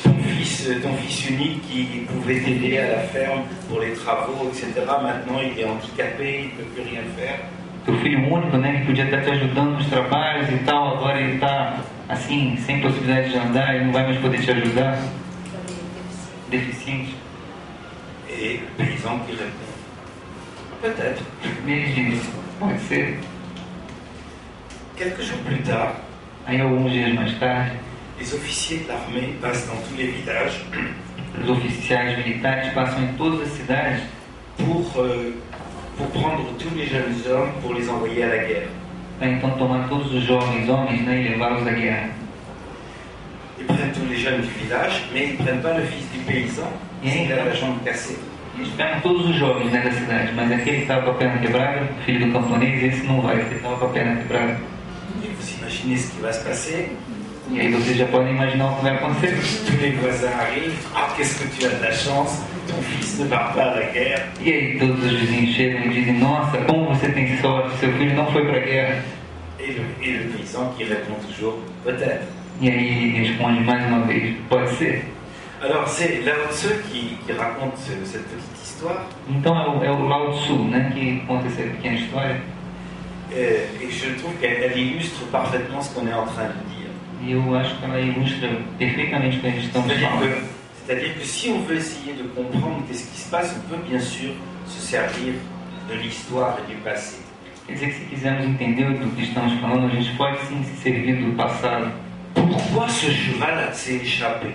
Ton fils unique qui pouvait t'aider à la ferme pour les travaux, etc. Maintenant il est handicapé, il ne peut plus rien faire. Teu filho único, né, que podia estar te ajudando nos trabalhos e tal, agora ele está assim, sem possibilidade de andar, ele não vai mais poder te ajudar. Deficiente. Et le paysan qui répond, peut-être. E ele diz, pode ser. Quelques jours plus tard, aí alguns dias mais tarde, les officiers de l'armée passent dans tous les villages. Os oficiais militares passam em todas as cidades pour prendre tous les jeunes hommes pour les envoyer à la guerre. Para então tomar todos os jovens homens, né, e levá-los à guerra. Ils prennent tous les jeunes du village, mais ils ne prennent pas le fils du paysan, il a la jambe cassée. Eles pegam todos os jovens, né, da cidade, mas aquele que estava com a perna quebrada, o filho do camponês, esse não vai, porque estava com a perna quebrada. Et vous imaginez ce qui va se passer? E aí vocês já podem imaginar o que vai acontecer. Tous les voisins arrivent. Ah, qu'est-ce que tu as de la chance, ton fils ne part pas à la guerre. E aí todos os vizinhos chegam e dizem, nossa, como você tem sorte, seu filho não foi para a guerra. Et le paysan qui répond toujours, peut-être. E aí ele responde mais uma vez, pode ser. Alors c'est Lao Tzu qui raconte cette petite histoire. Então é o Lao Tzu, né, que conta essa pequena história. Et je trouve qu'elle illustre parfaitement ce qu'on est en train de dire. E eu acho que ela ilustra perfeitamente o que a gente estamos falando. C'est-à-dire que si on veut essayer de comprendre qu'est-ce qui se passe, on peut bien sûr se servir de l'histoire et du passé. Quer dizer que se quisermos entender do que estamos falando, a gente pode sim se servir do passado. Pourquoi ce cheval s'est échappé?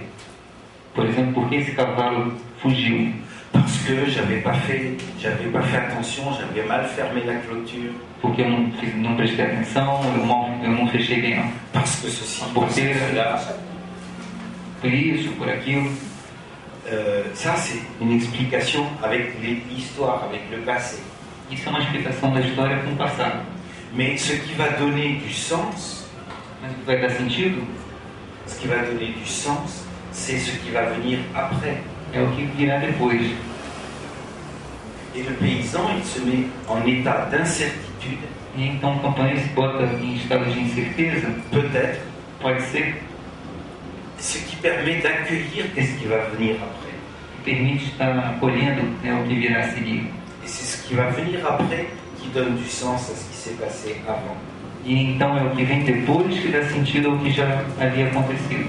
Por exemplo, por que esse cavalo fugiu? Parce que j'avais pas fait attention, j'avais mal fermé la clôture. Porque eu não prestei atenção, eu não fechei bem Parce que ceci, a porteira, cela. por isso, por aquilo. Ça c'est une explication avec l'histoire, avec le passé. Isso é uma explicação da história com o passado. Mais ce qui va donner du sens, mas o que vai dar sentido, ce qui va donner du sens, c'est ce qui va venir après. É o que virá depois. Et le paysan, il se met en état d'incertitude. E então o camponês se bota em estado de incerteza. Peut-être. Pode ser. Ce qui permet d'accueillir ce qui va venir après. Permite estar acolhendo, né, o que virá a seguir. Et c'est ce qui va venir après qui donne du sens à ce qui s'est passé avant. E então é o que vem depois que dá sentido ao que já havia acontecido.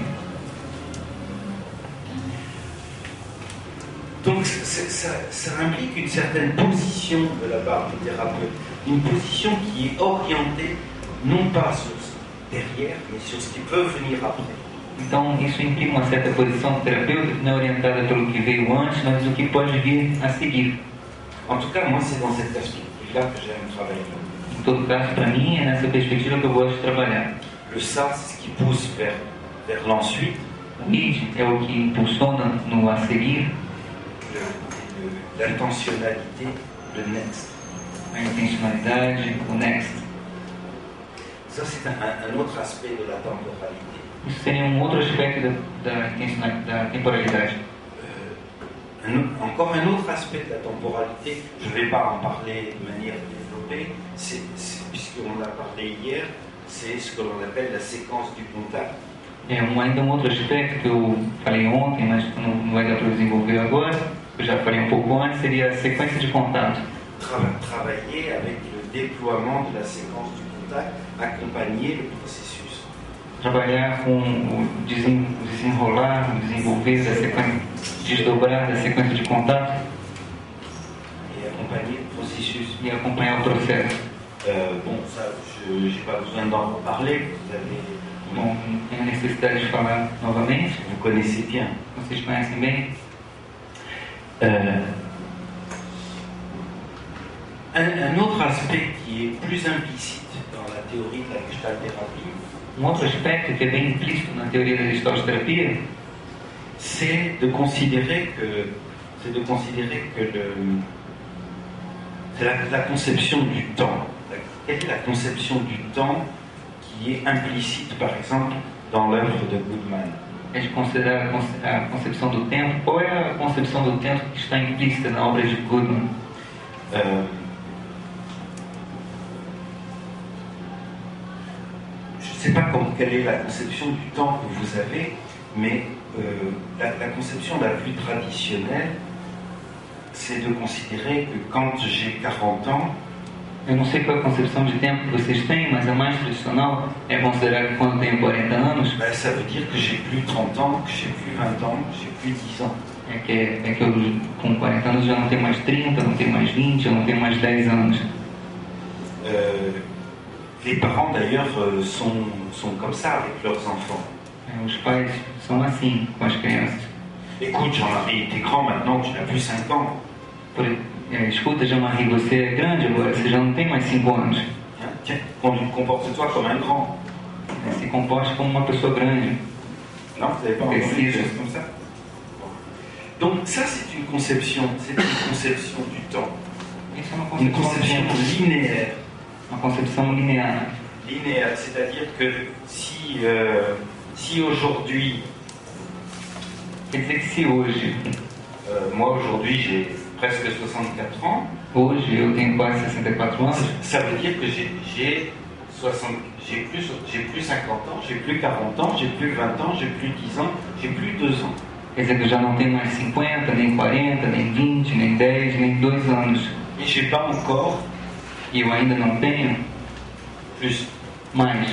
Donc ça implique une certaine position de la part du thérapeute, une position qui est orientée non pas sur derrière, mais sur ce qui peut venir après. Então isso implica uma certa posição do terapeuta que não é orientada pelo que veio antes, mas o que pode vir a seguir. En tout cas, moi c'est dans cette perspective-là que j'aime travailler. Em todo caso, para mim é nessa perspectiva que eu gosto de trabalhar. Le ça, c'est ce qui pousse vers l'ensuite. O id é o que impulsiona no a seguir. l'intentionnalité, le next. A intencionalidade, o next. Ça, c'est un autre aspect de la temporalité. Isso seria outro aspecto da temporalidade. Encore un autre aspect de la temporalité, je ne vais pas en parler de manière développée, puisqu'on en a parlé hier, c'est ce que l'on appelle la séquence du contact. Ainda outro aspecto que eu falei ontem, mas não vai dar para desenvolver agora, eu já falei pouco antes, seria a sequência de contato. Travailler avec le déploiement de la séquence du contact, accompagner le processus. Trabalhar com o desenrolar, o desenvolver da sequência, desdobrar da sequência de contato. Et accompagner le processus. E acompanhar o processo. Bon, ça, je n'ai pas besoin d'en reparler, vous avez... Bom, não tenho necessidade de falar novamente. Vous connaissez bien. Vocês conhecem bem. Un autre aspect qui est plus implicite dans la théorie de la gestalthérapie, outro aspecto que é bem implícito na teoria da gestalthérapie, c'est de considérer que c'est la conception du temps. Quelle est la conception du temps qui est implicite, par exemple, dans l'œuvre de Goodman? A gente considera a concepção do tempo. Qual é a concepção do tempo que está implícita na obra de Goodman? Je ne sais pas quelle est la conception du temps que vous avez, mais la conception la plus traditionnelle, c'est de considérer que quand j'ai 40 ans, eu não sei qual é a concepção de tempo que vocês têm, mas a mais tradicional é considerar que quando eu tenho 40 anos, ça veut dire que j'ai plus 30 ans, que j'ai plus 20 ans, que j'ai plus 10 ans. É que eu com 40 anos já não tenho mais 30, não tenho mais 20, eu não tenho mais 10 anos. Les parents d'ailleurs sont comme ça avec leurs enfants. Os pais são assim com as crianças. Écoute, Jean-Marie, t'es grand maintenant, tu n'as plus 5 ans. Escuta, Jean-Marie, você é grande agora, você já não tem mais 5 anos. Tiens, comporte-toi comme un grand. Se comporte como uma pessoa grande. Non, vous n'avez pas entendu des choses comme ça? Donc ça, c'est une conception du temps. Isso é une conception linéaire. Uma concepção linear. Linéaire, c'est-à-dire que si aujourd'hui... Quer dizer que se hoje... moi, aujourd'hui, j'ai presque 64 ans. Hoje, eu tenho quase 64 anos. Ça veut dire que j'ai plus 50 ans, j'ai plus 40 ans, j'ai plus 20 ans, j'ai plus 10 ans, j'ai plus 2 ans. Quer dizer que eu já não tenho mais 50, nem 40, nem 20, nem 10, nem 2 anos. Et j'ai pas encore... E eu ainda não tenho... Plus. Mais.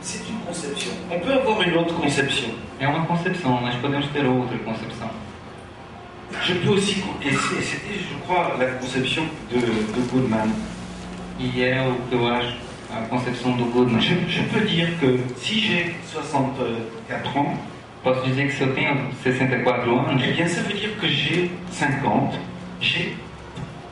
C'est une conception. On peut avoir une autre conception. É uma concepção, nós podemos ter outra concepção. Je peux aussi... Et c'était, je crois, la conception de Goodman. E é o que eu acho, a concepção do Goodman. Je peux dire que si j'ai 64 ans, posso dizer que se eu tenho 64 anos, eh bien ça veut dire que j'ai 50, j'ai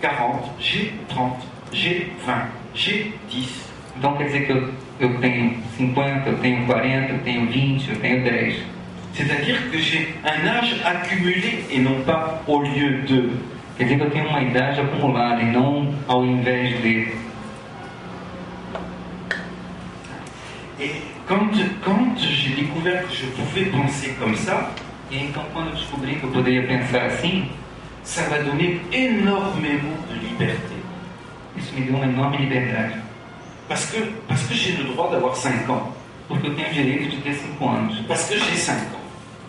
40, j'ai 30, j'ai 20, j'ai 10. Então quer dizer que eu tenho 50, eu tenho 40, eu tenho 20, eu tenho 10. C'est-à-dire que j'ai un âge accumulé et non pas au lieu de. Quer dizer que eu tenho uma idade acumulada e não ao invés de. Et quand j'ai découvert que je pouvais penser comme ça, e então quando eu descobri que eu poderia pensar assim, ça m'a donné énormément de liberté. Isso me deu uma enorme liberdade. Parce que j'ai le droit d'avoir 5 ans. Porque eu tenho o direito de ter 5 anos. Parce que j'ai 5 ans.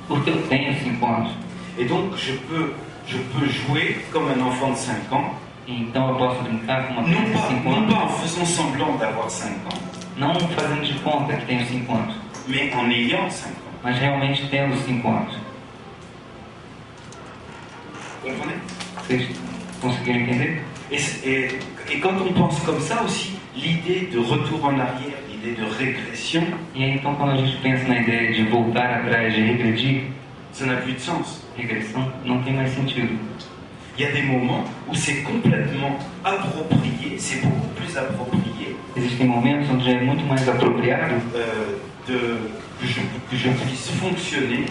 Porque eu tenho 5 anos. Et donc je peux jouer comme un enfant de 5 ans. E então eu posso brincar com uma criança de 5 anos. Non pas en faisant semblant d'avoir 5 ans. Não fazendo de conta que tenho 5 anos. Mais en ayant 5 ans. Mas realmente tendo 5 anos. Comprenez? Vocês conseguiram entender? Et quand on pense comme ça aussi, l'idée de retour en arrière, l'idée de régression, e aí, então quando a gente pensa na ideia de voltar atrás, de regredir, ça n'a plus de sens. Regressão não tem mais sentido. Il y a des moments où c'est complètement approprié, c'est beaucoup plus approprié. Existem momentos onde é muito mais apropriado que je puisse fonctionner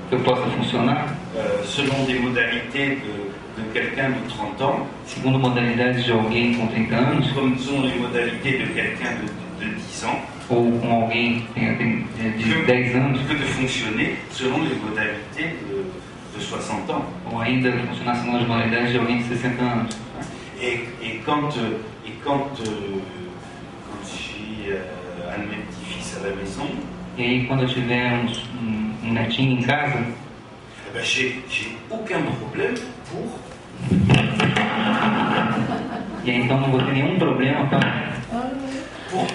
que eu possa funcionar, selon des modalités de quelqu'un de 30 ans, segundo modalidades de alguém com 30 anos, comme selon les modalités de quelqu'un de 10 ans, ou com alguém que tem de 10 anos, que de fonctionner selon les modalités de 60 ans. ou ainda funcionar segundo as modalidades de alguém de 60 anos. Et quand j'ai un de mes petits-fils à la maison, E aí, quando eu tiver um netinho em casa, eh ben, j'ai aucun problème pour e aí então não vou ter nenhum problema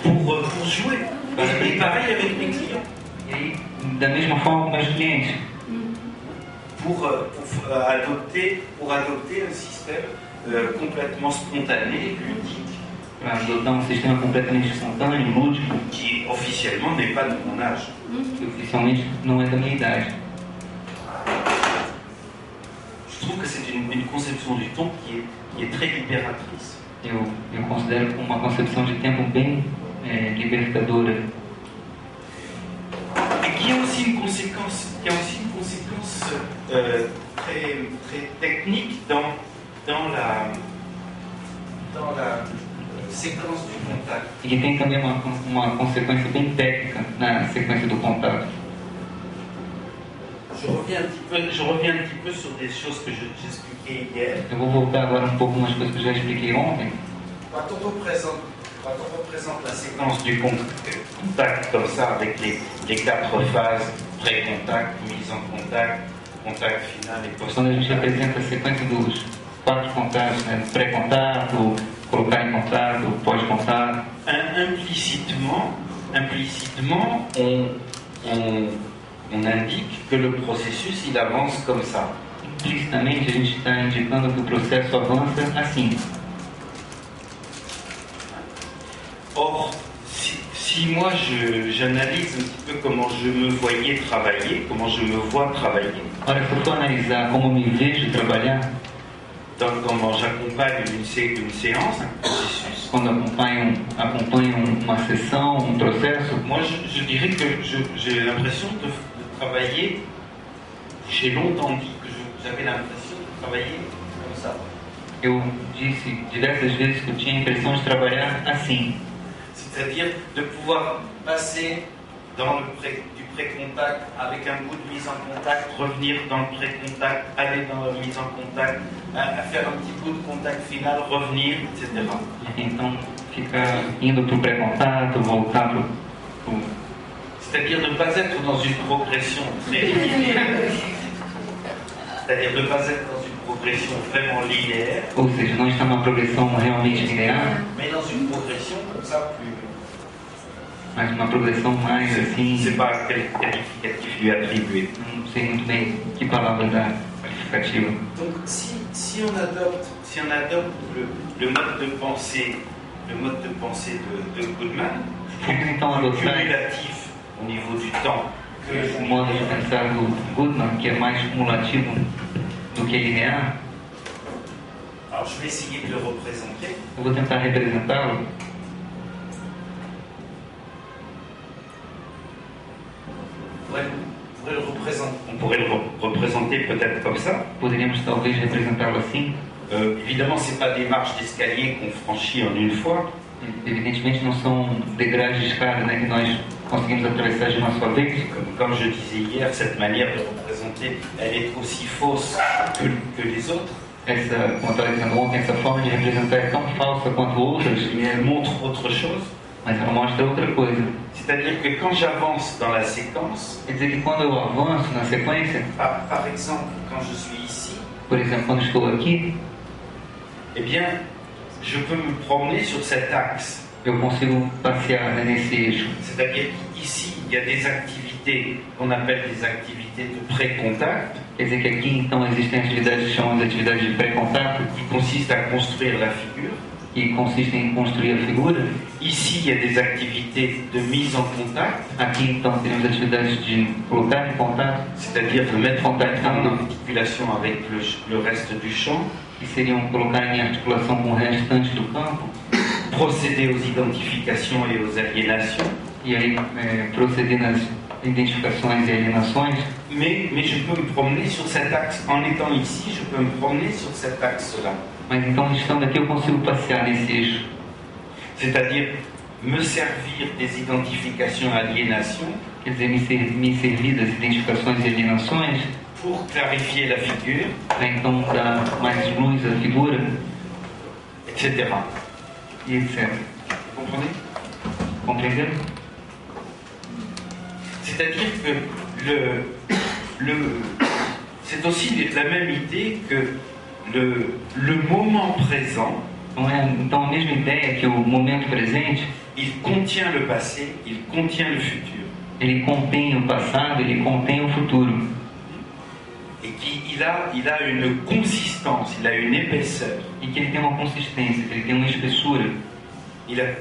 pour jouer. Et pareil avec mes clients. E aí, da mesma forma com meus clientes, pour adopter un système complètement spontané, ludique, para adotar um sistema completamente espontâneo, lúdico, qui officiellement n'est pas de mon âge. que oficialmente não é da minha idade. Je trouve que c'est une conception du temps qui est très libératrice. Eu considero uma concepção de tempo bem libertadora. Et qui a aussi une conséquence, très, très technique dans la séquence du contact. E que tem também uma consequência bem técnica na sequência do contato. Je reviens un petit peu sur des choses que j'expliquais hier. Eu vou voltar agora um pouco umas coisas que eu já expliquei ontem. Quand on représente la séquence du contact comme ça, avec les 4 phases, pré-contact, mise en contact, contact final et post-contact. Quando a gente representa a sequência dos 4 contatos, né? Pré-contato, colocar em contato, pós-contato. Implicitement, on indique que le processus il avance comme ça. Implicitamente a gente está indicando que o processo avança assim. Or, si moi j'analyse un petit peu comment je me voyais travailler, comment je me vois travailler, Ora, se eu for analisar como eu me vejo trabalhar, comment j'accompagne une séance, un processus, quando acompanho uma sessão, um processo, moi je dirais que j'ai l'impression de travailler, j'ai longtemps dit que j'avais l'impression de travailler comme ça. Eu disse diversas vezes que eu tinha a impressão de trabalhar assim. C'est-à-dire de pouvoir passer du pré-contact avec un bout de mise en contact, revenir dans le pré-contact, aller dans la mise en contact, à faire un petit bout de contact final, revenir, etc. Então, ficar indo para o pré-contato, voltar para o... C'est-à-dire ne pas être dans une progression très linéaire. C'est-à-dire ne pas être dans une progression vraiment linéaire. Ou seja, não está numa progressão realmente linear, mais dans une progression comme ça plus... mas uma progressão mais assim... C'est pas quel qualificatif lui attribuer. Não sei muito bem que palavra dar qualificativa. Donc si on adopte le mode de pensée de Goodman, Então adotar cumulatif au niveau du temps, o modo de pensar do Goodman, que é mais cumulativo do que linear, alors je vais essayer de le représenter. eu vou tentar representá-lo. On pourrait le représenter peut-être comme ça. Poderíamos talvez representá-lo assim. Évidemment, ce n'est pas des marches d'escalier qu'on franchit en une fois. Evidentemente não são degraus de escada, né, que nós conseguimos atravessar de uma só vez. Comme je disais hier, cette manière de représenter, elle est aussi fausse que les autres. Como eu estava dizendo ontem, essa forma de representar é tão falsa quanto outras. Mais elle montre autre chose. Mas ela mostra outra coisa. C'est-à-dire que quand j'avance dans la séquence, quer dizer que quando eu avanço na sequência, par exemple, quand je suis ici, por exemplo, quando estou aqui, eh bien, je peux me promener sur cet axe. Eu consigo passear nesse eixo. C'est-à-dire qu'ici, il y a des activités qu'on appelle des activités de pré-contact. Quer dizer que aqui, então, existem atividades que chamam de atividades de pré-contato, qui consistent à construire la figure. Que consistem em construir a figura. Ici, il y a des activités de mise en contact. Aqui, então, temos atividades de colocar em contato, c'est-à-dire de mettre en articulation avec le reste du champ. Que seriam colocar em articulação com o restante do campo. Procéder aux identifications et aux aliénations. E aí, proceder nas identificações e alienações, mais je peux me promener sur cet axe. En étant ici, je peux me promener sur cet axe-là. mas então estando aqui eu consigo passear nesse eixo. C'est-à-dire me servir des identifications aliénations, Quer dizer, me servir das identificações e alienações pour clarifier la figure, para então dar mais luz à figura, etc. e etc. Vous comprenez? Compreenderam? C'est-à-dire que c'est aussi la même idée que le moment présent, Então a mesma ideia que o momento presente, il contient le passé, il contient le futur. ele contém o passado, ele contém o futuro. Et qu'il a une consistance, il a une épaisseur. E que ele tem uma consistência, que ele tem uma espessura.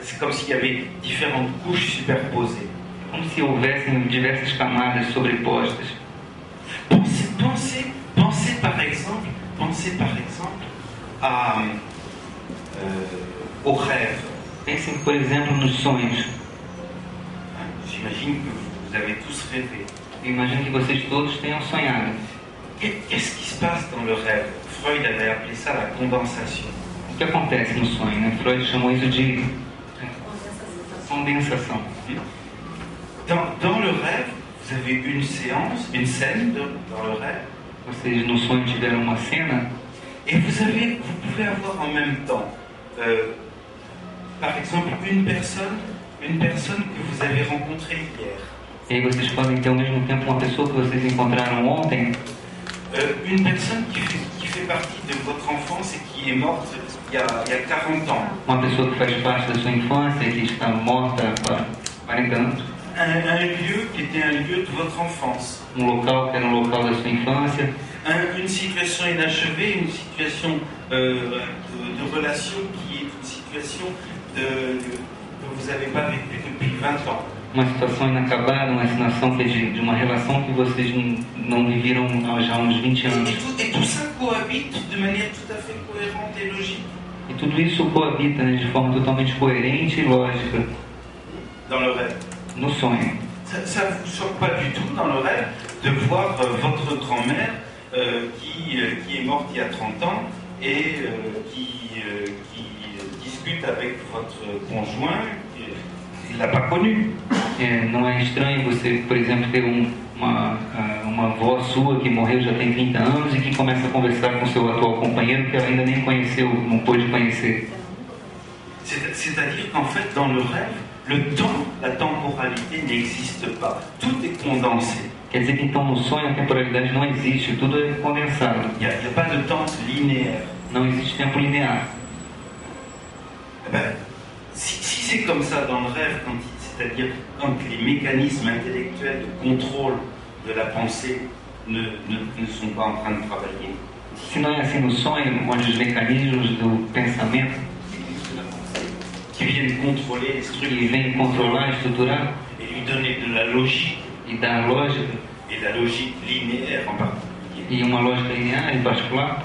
C'est comme s'il y avait différentes couches superposées. Como se houvessem diversas camadas sobrepostas. Pensez par exemple au rêve. Pensem, por exemplo, nos sonhos. J'imagine que vous avez tous rêvé. Eu imagino que vocês todos tenham sonhado. Qu'est-ce qui se passe dans le rêve? Freud avait appelé ça la condensation. O que acontece no sonho, né? Freud chamou isso de condensação. Dans le rêve, vous avez une scène dans le rêve. Vocês no sonho tiveram uma cena. Et vous pouvez avoir en même temps, par exemple, une personne que vous avez rencontrée hier. E aí vocês podem ter ao mesmo tempo uma pessoa que vocês encontraram ontem. Une personne qui fait partie de votre enfance et qui est morte il y a 40 ans. Uma pessoa que faz parte da sua infância e que está morta há 40 anos. Un lieu qui était un lieu de votre enfance. Local que era local da sua infância. Une situation inachevée, une situation de relation qui est une situation que vous n'avez pas vécue depuis 20 ans. Uma situação inacabada, uma situação que é de uma relação que vocês não viveram há já uns 20 anos. Et tout ça cohabite de manière tout à fait cohérente et logique. E tudo isso coabita, né, de forma totalmente coerente e lógica. Dans le rêve. No sonho. Ça ne vous choque pas du tout dans le rêve de voir votre grand-mère qui est morte il y a 30 ans et qui discute avec votre conjoint. Il ne l'a pas connu. Não é estranho você, por exemplo, ter uma avó sua que morreu já tem 30 anos e que começa a conversar com seu atual companheiro que ela ainda nem conheceu, não pôde conhecer. C'est-à-dire qu'en fait, dans le rêve, le temps, la temporalité n'existe pas. Tout est condensé. Quer dizer que então no sonho a temporalidade não existe, tudo é condensado. Il n'y a pas de temps linéaire. Não existe tempo linear. Si c'est comme ça dans le rêve, c'est-à-dire quand les mécanismes intellectuels de contrôle de la pensée ne sont pas en train de travailler. Se não é assim no sonho, onde os mecanismos do pensamento qui viennent contrôler les structures, que vêm controlar, estruturar et lui donner de la logique, e dar lógica, et la logique linéaire en particulier. E uma lógica linear em particular.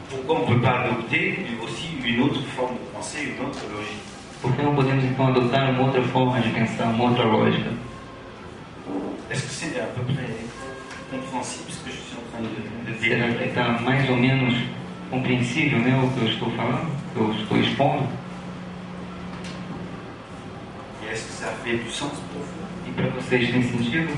Pourquoi on ne peut pas adopter aussi une autre forme de pensée, une autre logique? Por que não podemos então adotar uma outra forma de pensar, uma outra lógica? Est-ce que c'est à peu près compréhensible ce que je suis en train de dire? Será que está mais ou menos compreensível, né, o que eu estou falando, o que eu estou expondo? Et est-ce que ça fait du sens pour vous? E para vocês tem sentido?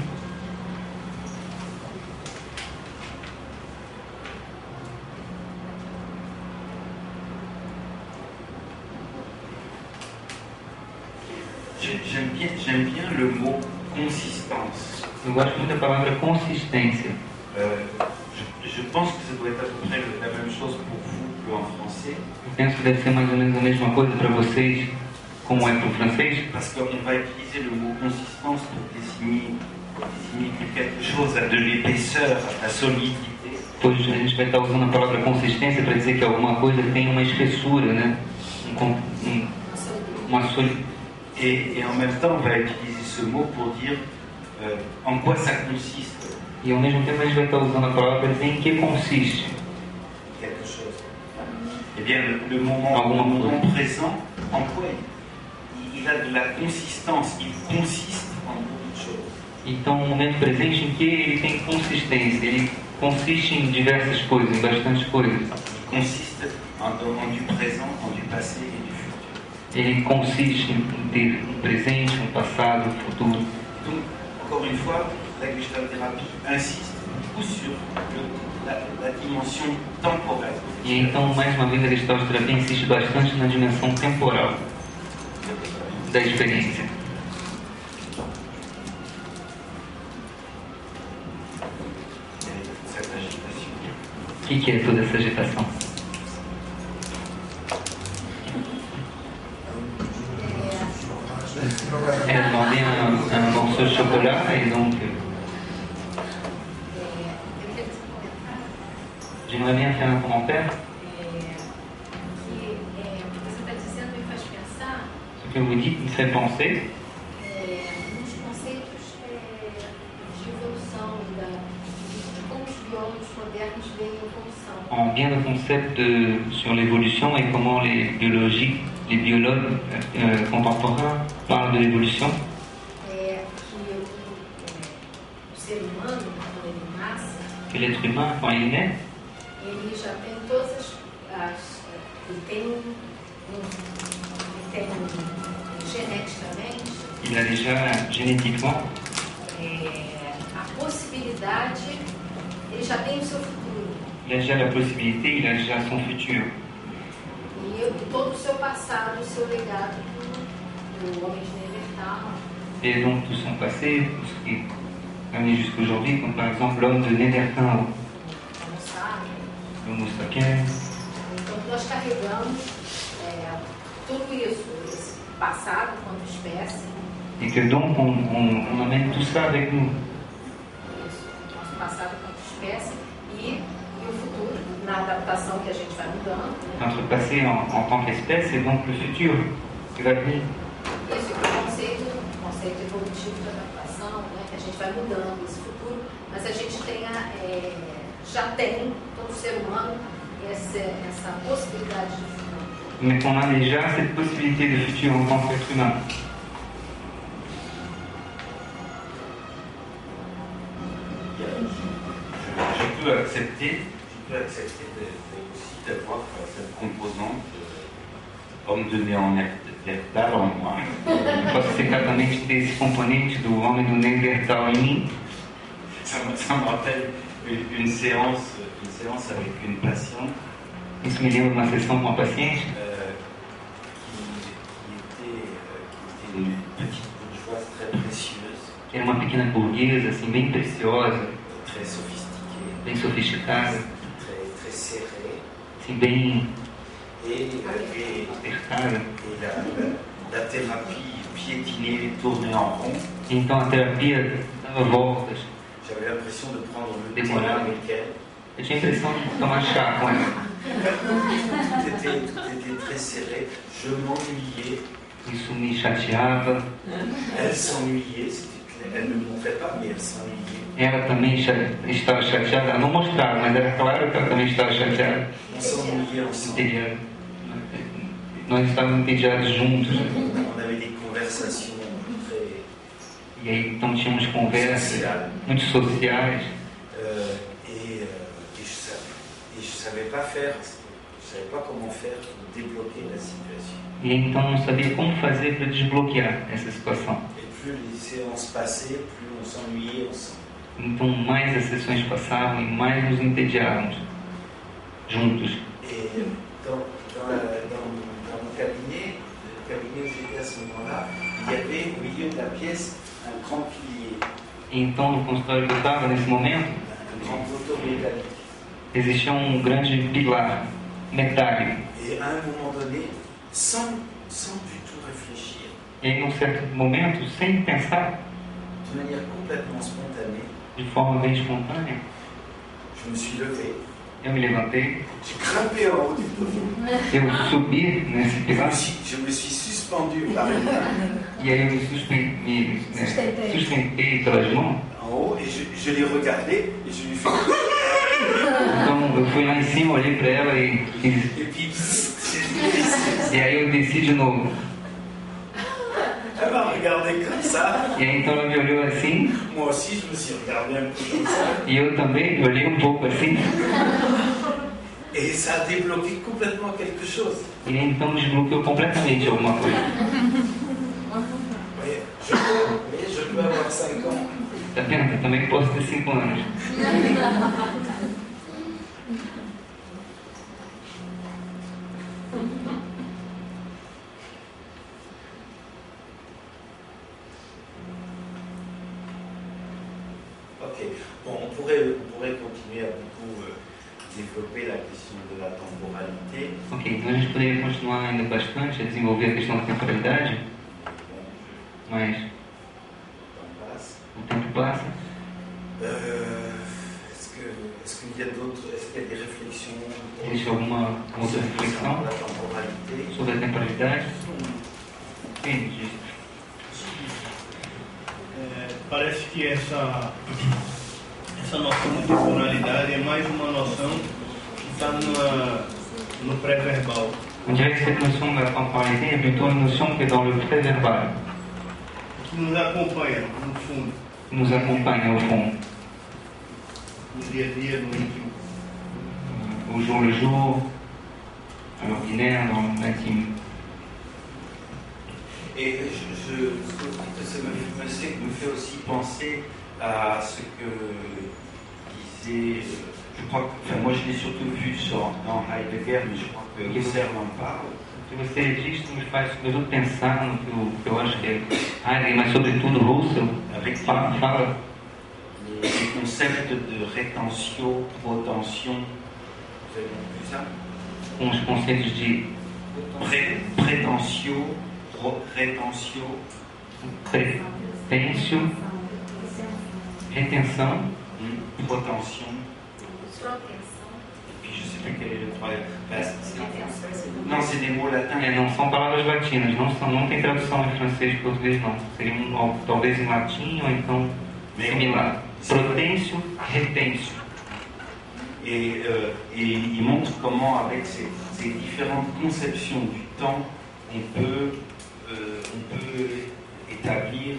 J'aime bien le mot consistance. Eu gosto muito da palavra consistência. Je pense que ça doit être à peu près la même chose pour vous qu'en français. Eu penso que deve ser mais ou menos a mesma coisa para vocês, como é para o francês. Parce qu'on va utiliser le mot consistance pour désigner que quelque chose a de l'épaisseur, a de la solidité. Pois a gente vai estar usando a palavra consistência para dizer que alguma coisa tem uma espessura, né? Uma solidez. Et en même temps, on va utiliser ce mot pour dire en quoi ça consiste. E ao mesmo tempo a gente vai estar usando a palavra para dizer em que consiste. Quelque chose. Eh bien, le moment présent, en quoi il a de la consistance, il consiste en beaucoup de choses. Então, um momento presente em que ele tem consistência, ele consiste em diversas coisas, em bastantes coisas. Consiste en du présent, en du passé et du futur. Ele consiste em ter um presente, um passado, um futuro. Donc, encore une fois, la gestalthérapie insiste beaucoup sur la dimension temporelle. E então, mais uma vez, a gestalterapia insiste bastante na dimensão temporal da experiência. O que é toda essa agitação? Elle demandait un morceau de chocolat et donc j'aimerais bien faire un commentaire. Você está dizendo me faz pensar Ce que vous dites me fait penser nos conceitos de evolução, de como os biólogos modernos veem a evolução. en bien le concept sur l'évolution et comment les biologues contemporains parlent de l'évolution. O ser humano, quando ele nasce, Que l'être humain, quand il naît, ele já tem todas ele tem geneticamente il a déjà génétiquement a possibilidade, ele já tem o seu futuro. il a déjà la possibilité, il a déjà son futur. E todo o seu passado, o seu legado do homem de Neandertal. Et donc tout son passé, tout ce qui est amené jusqu'aujourd'hui, comme par exemple l'homme de Néandertal, l'homo sapiens. Então nós carregamos tudo isso, esse passado quanto espécie. Et que donc on amène tout ça avec nous. Isso, nosso passado quanto espécie e o futuro, na adaptação que a gente vai mudando. Notre passé en tant qu'espèce et donc le futur qui va venir. Isso é o conceito evolutivo de adaptação, né, que a gente vai mudando esse futuro, mas a gente tem já tem, todo ser humano, essa possibilidade de futuro. Mais qu'on a déjà cette possibilité de futur en tant qu'être humain. Je peux accepter aussi d'avoir cette composante homme de Néandertal en moi. Posso ser certamente ter esse componente do homem do Neandertal em mim. Ça me rappelle une séance avec une patiente. Isso me lembra uma sessão com uma paciente qui était une petite bourgeoise très précieuse. Que era uma pequena burguesa, assim, bem preciosa, très sophistiquée, bem sofisticada, très serrée. Assim, bem apertada. Et la thérapie piétinait, tournait en rond. Então a terapia dava voltas. J'avais l'impression de prendre le thé Demorava. avec elle. Eu tinha a impressão de tomar chá com ela. C'était très serré. Je m'ennuyais. Isso me chateava. Elle s'ennuyait. Elle ne me montrait pas, mais elle s'ennuyait. Ela também estava chateada. Ela não mostrava, mas era claro que ela também estava chateada. On s'ennuyait ensemble. Entediada. Nós estávamos entediados juntos. On avait des conversations très... E aí então tínhamos conversas muito sociais. Et je savais pas faire. Je savais pas comment faire pour débloquer la situation. E então não sabia como fazer para desbloquear essa situação. Et plus les séances passaient, plus on s'ennuyait ensemble. Então mais as sessões passavam e mais nos entediávamos juntos. Et dans mon cabinet, le cabinet où j'étais à ce moment-là, il y avait au milieu de la pièce un grand pilier. Então no consultório que eu estava nesse momento, Un grand poteau métallique. existia um grande pilar metálico. Et à un moment donné, sans du tout réfléchir, E aí, num certo momento, sem pensar, de manière complètement spontanée, de forma bem espontânea, je me suis levé, eu me levantei, j'ai grimpé en haut du poteau, eu subi nesse pilar je me suis suspendu par les mains e aí eu me sustentei pelas mãos. en haut et je l'ai regardé et je lui fais... Então eu fui lá em cima, olhei para ela e Et puis, e aí eu desci de novo. elle m'a regardé comme ça. E aí então ela me olhou assim, Moi aussi, je me suis regardé un peu comme ça. e eu também olhei um pouco assim, Et ça a débloqué complètement quelque chose. e então desbloqueou completamente alguma coisa. Voyez, je peux avoir 5 ans. Tá vendo? Eu também posso ter 5 anos. Ok, bon, on pourrait continuer à beaucoup développer la question de la temporalité. Ok, então a gente poderia continuar ainda bastante a desenvolver a questão da temporalidade, mas o tempo passa. Est-ce qu'il y a des réflexions Existe alguma outra reflexão sur la temporalité? sobre a temporalidade? Sim, Parece que essa noção de temporalidade é mais uma noção que está no pré-verbal. on dirait que cette notion de la temporalité est plutôt une notion qui est dans le pré-verbal, Que nos acompanha, no fundo, qui nous accompagne au fond, no dia a dia, no íntimo. au jour le jour, à l'ordinaire, dans l'intime. Et ça me fait aussi penser à ce que disait, je crois que, enfin moi je l'ai surtout vu dans Heidegger, mais je crois que Husserl en parle. O que você diz me faz sobretudo pensar no que eu acho que é Heidegger, mas sobretudo Husserl, fala Les concepts de rétentio, protention, vous avez vu ça? com os conceitos de Prétentio, rétentio, pretensio, retenção, protention, et puis je ne sais plus quel est le troisième. Non, c'est des mots latins. Não são palavras latinas, não tem tradução em francês e português não. Seria talvez em latim ou então similar. Protensio, retensio. Et il montre comment, avec ces différentes conceptions du temps, on peut établir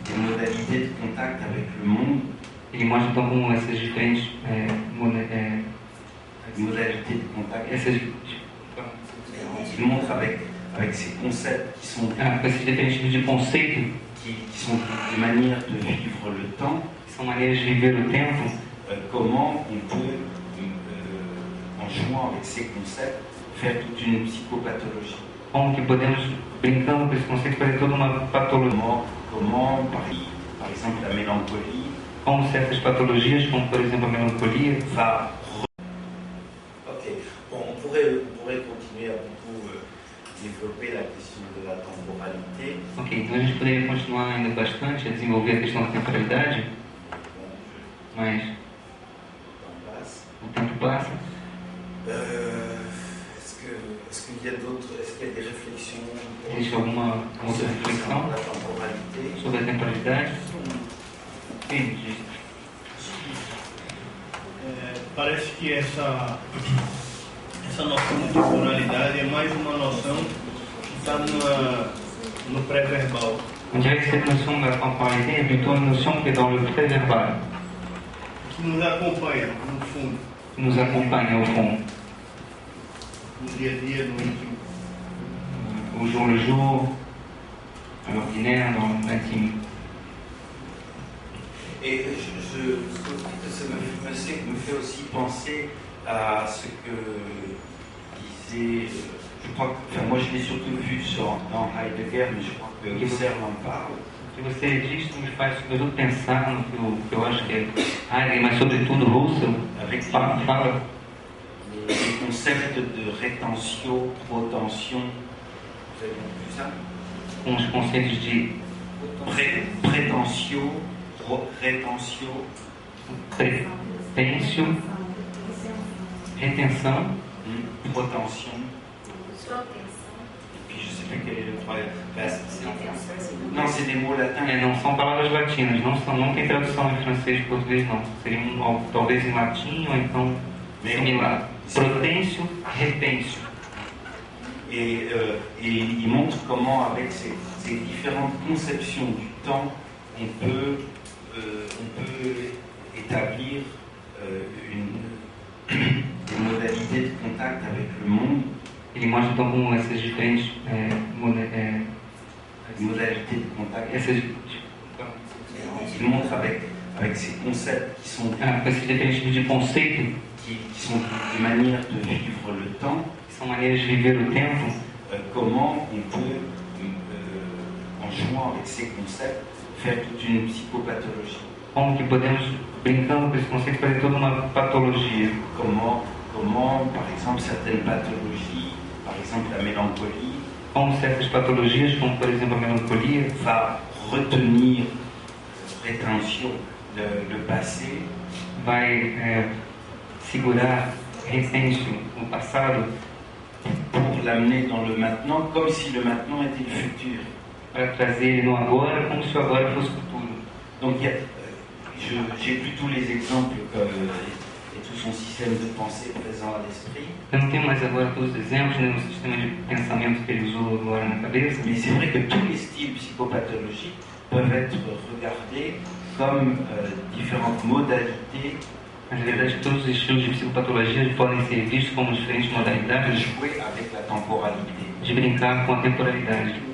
des modalités de contact avec le monde. Ele mostra então como essas diferentes modalités de contact. Il montre avec ces concepts qui sont esses diferentes tipos de conceito, qui sont des manières de vivre le temps. São maneiras de viver o tempo. Comment on peut, en jouant avec ces concepts, faire toute une psychopathologie. Como que podemos, brincando com esse conceito, fazer toda uma patologia. Comment par exemple, la mélancolie. Como certas patologias, como por exemplo a melancolia, Ok, bon, on pourrait continuer à beaucoup développer la question de la temporalité. Ok, então a gente poderia continuar ainda bastante a desenvolver a questão da temporalidade, mas o tempo passa. Est-ce qu'il y a des réflexions Existe alguma outra reflexão sobre a temporalidade? Sim, Parece que essa noção de temporalidade é mais uma noção que está no pré-verbal. On dirait que cette notion de la temporalité est plutôt une notion qui est dans le pré-verbal, Que nos acompanha, no fundo, qui nous accompagne au fond, no dia a dia, no íntimo. au jour le jour, à l'ordinaire, dans l'intime. Et ça me fait aussi penser à ce que disait, je crois que, enfin moi je l'ai surtout vu dans Heidegger, mais je crois que Husserl en parle. O que você diz me faz sobretudo pensar no que eu acho que é Heidegger, mas sobretudo Husserl, fala les concepts de rétentio, protention, vous avez vu ça? com os conceitos de prétentio, rétentio, pretensio, retenção, protention, et puis je ne sais plus quel est le troisième. Non, c'est des mots latins. Não são palavras latinas, não tem tradução em francês e português não. Seria talvez em latim ou então similar. Protensio, retensio. Et il montre comment, avec ces différentes conceptions du temps, on peut établir des modalités de contact avec le monde. Ele mostra então como essas diferentes modalités de contact. Il montre avec ces concepts qui sont esses diferentes tipos de conceito, qui sont des manières de vivre le temps, que são maneiras de viver o tempo, comment on peut, en jouant avec ces concepts, faire toute une psychopathologie. Como que podemos, brincando com esse conceito, fazer toda uma patologia. Comment, par exemple, certaines pathologies, par exemple la mélancolie, Como certas patologias, como por exemplo a melancolia, va retenir, rétention, le passé, vai segurar, retém-se o passado, pour l'amener dans le maintenant, comme si le maintenant était le futur. para trazer ele no agora, como se o agora fosse o futuro. Donc j'ai plus tous les exemples et tout son système de pensée présent à l'esprit. Eu não tenho mais agora todos os exemplos, nem o sistema de pensamento que ele usou agora na cabeça. Mais c'est vrai que tous les styles psychopathologiques peuvent être regardés comme différentes modalités Mas, na verdade, todos os estilos de psicopatologia podem ser vistos como diferentes de modalidades jouer avec la temporalité. de brincar com a temporalidade.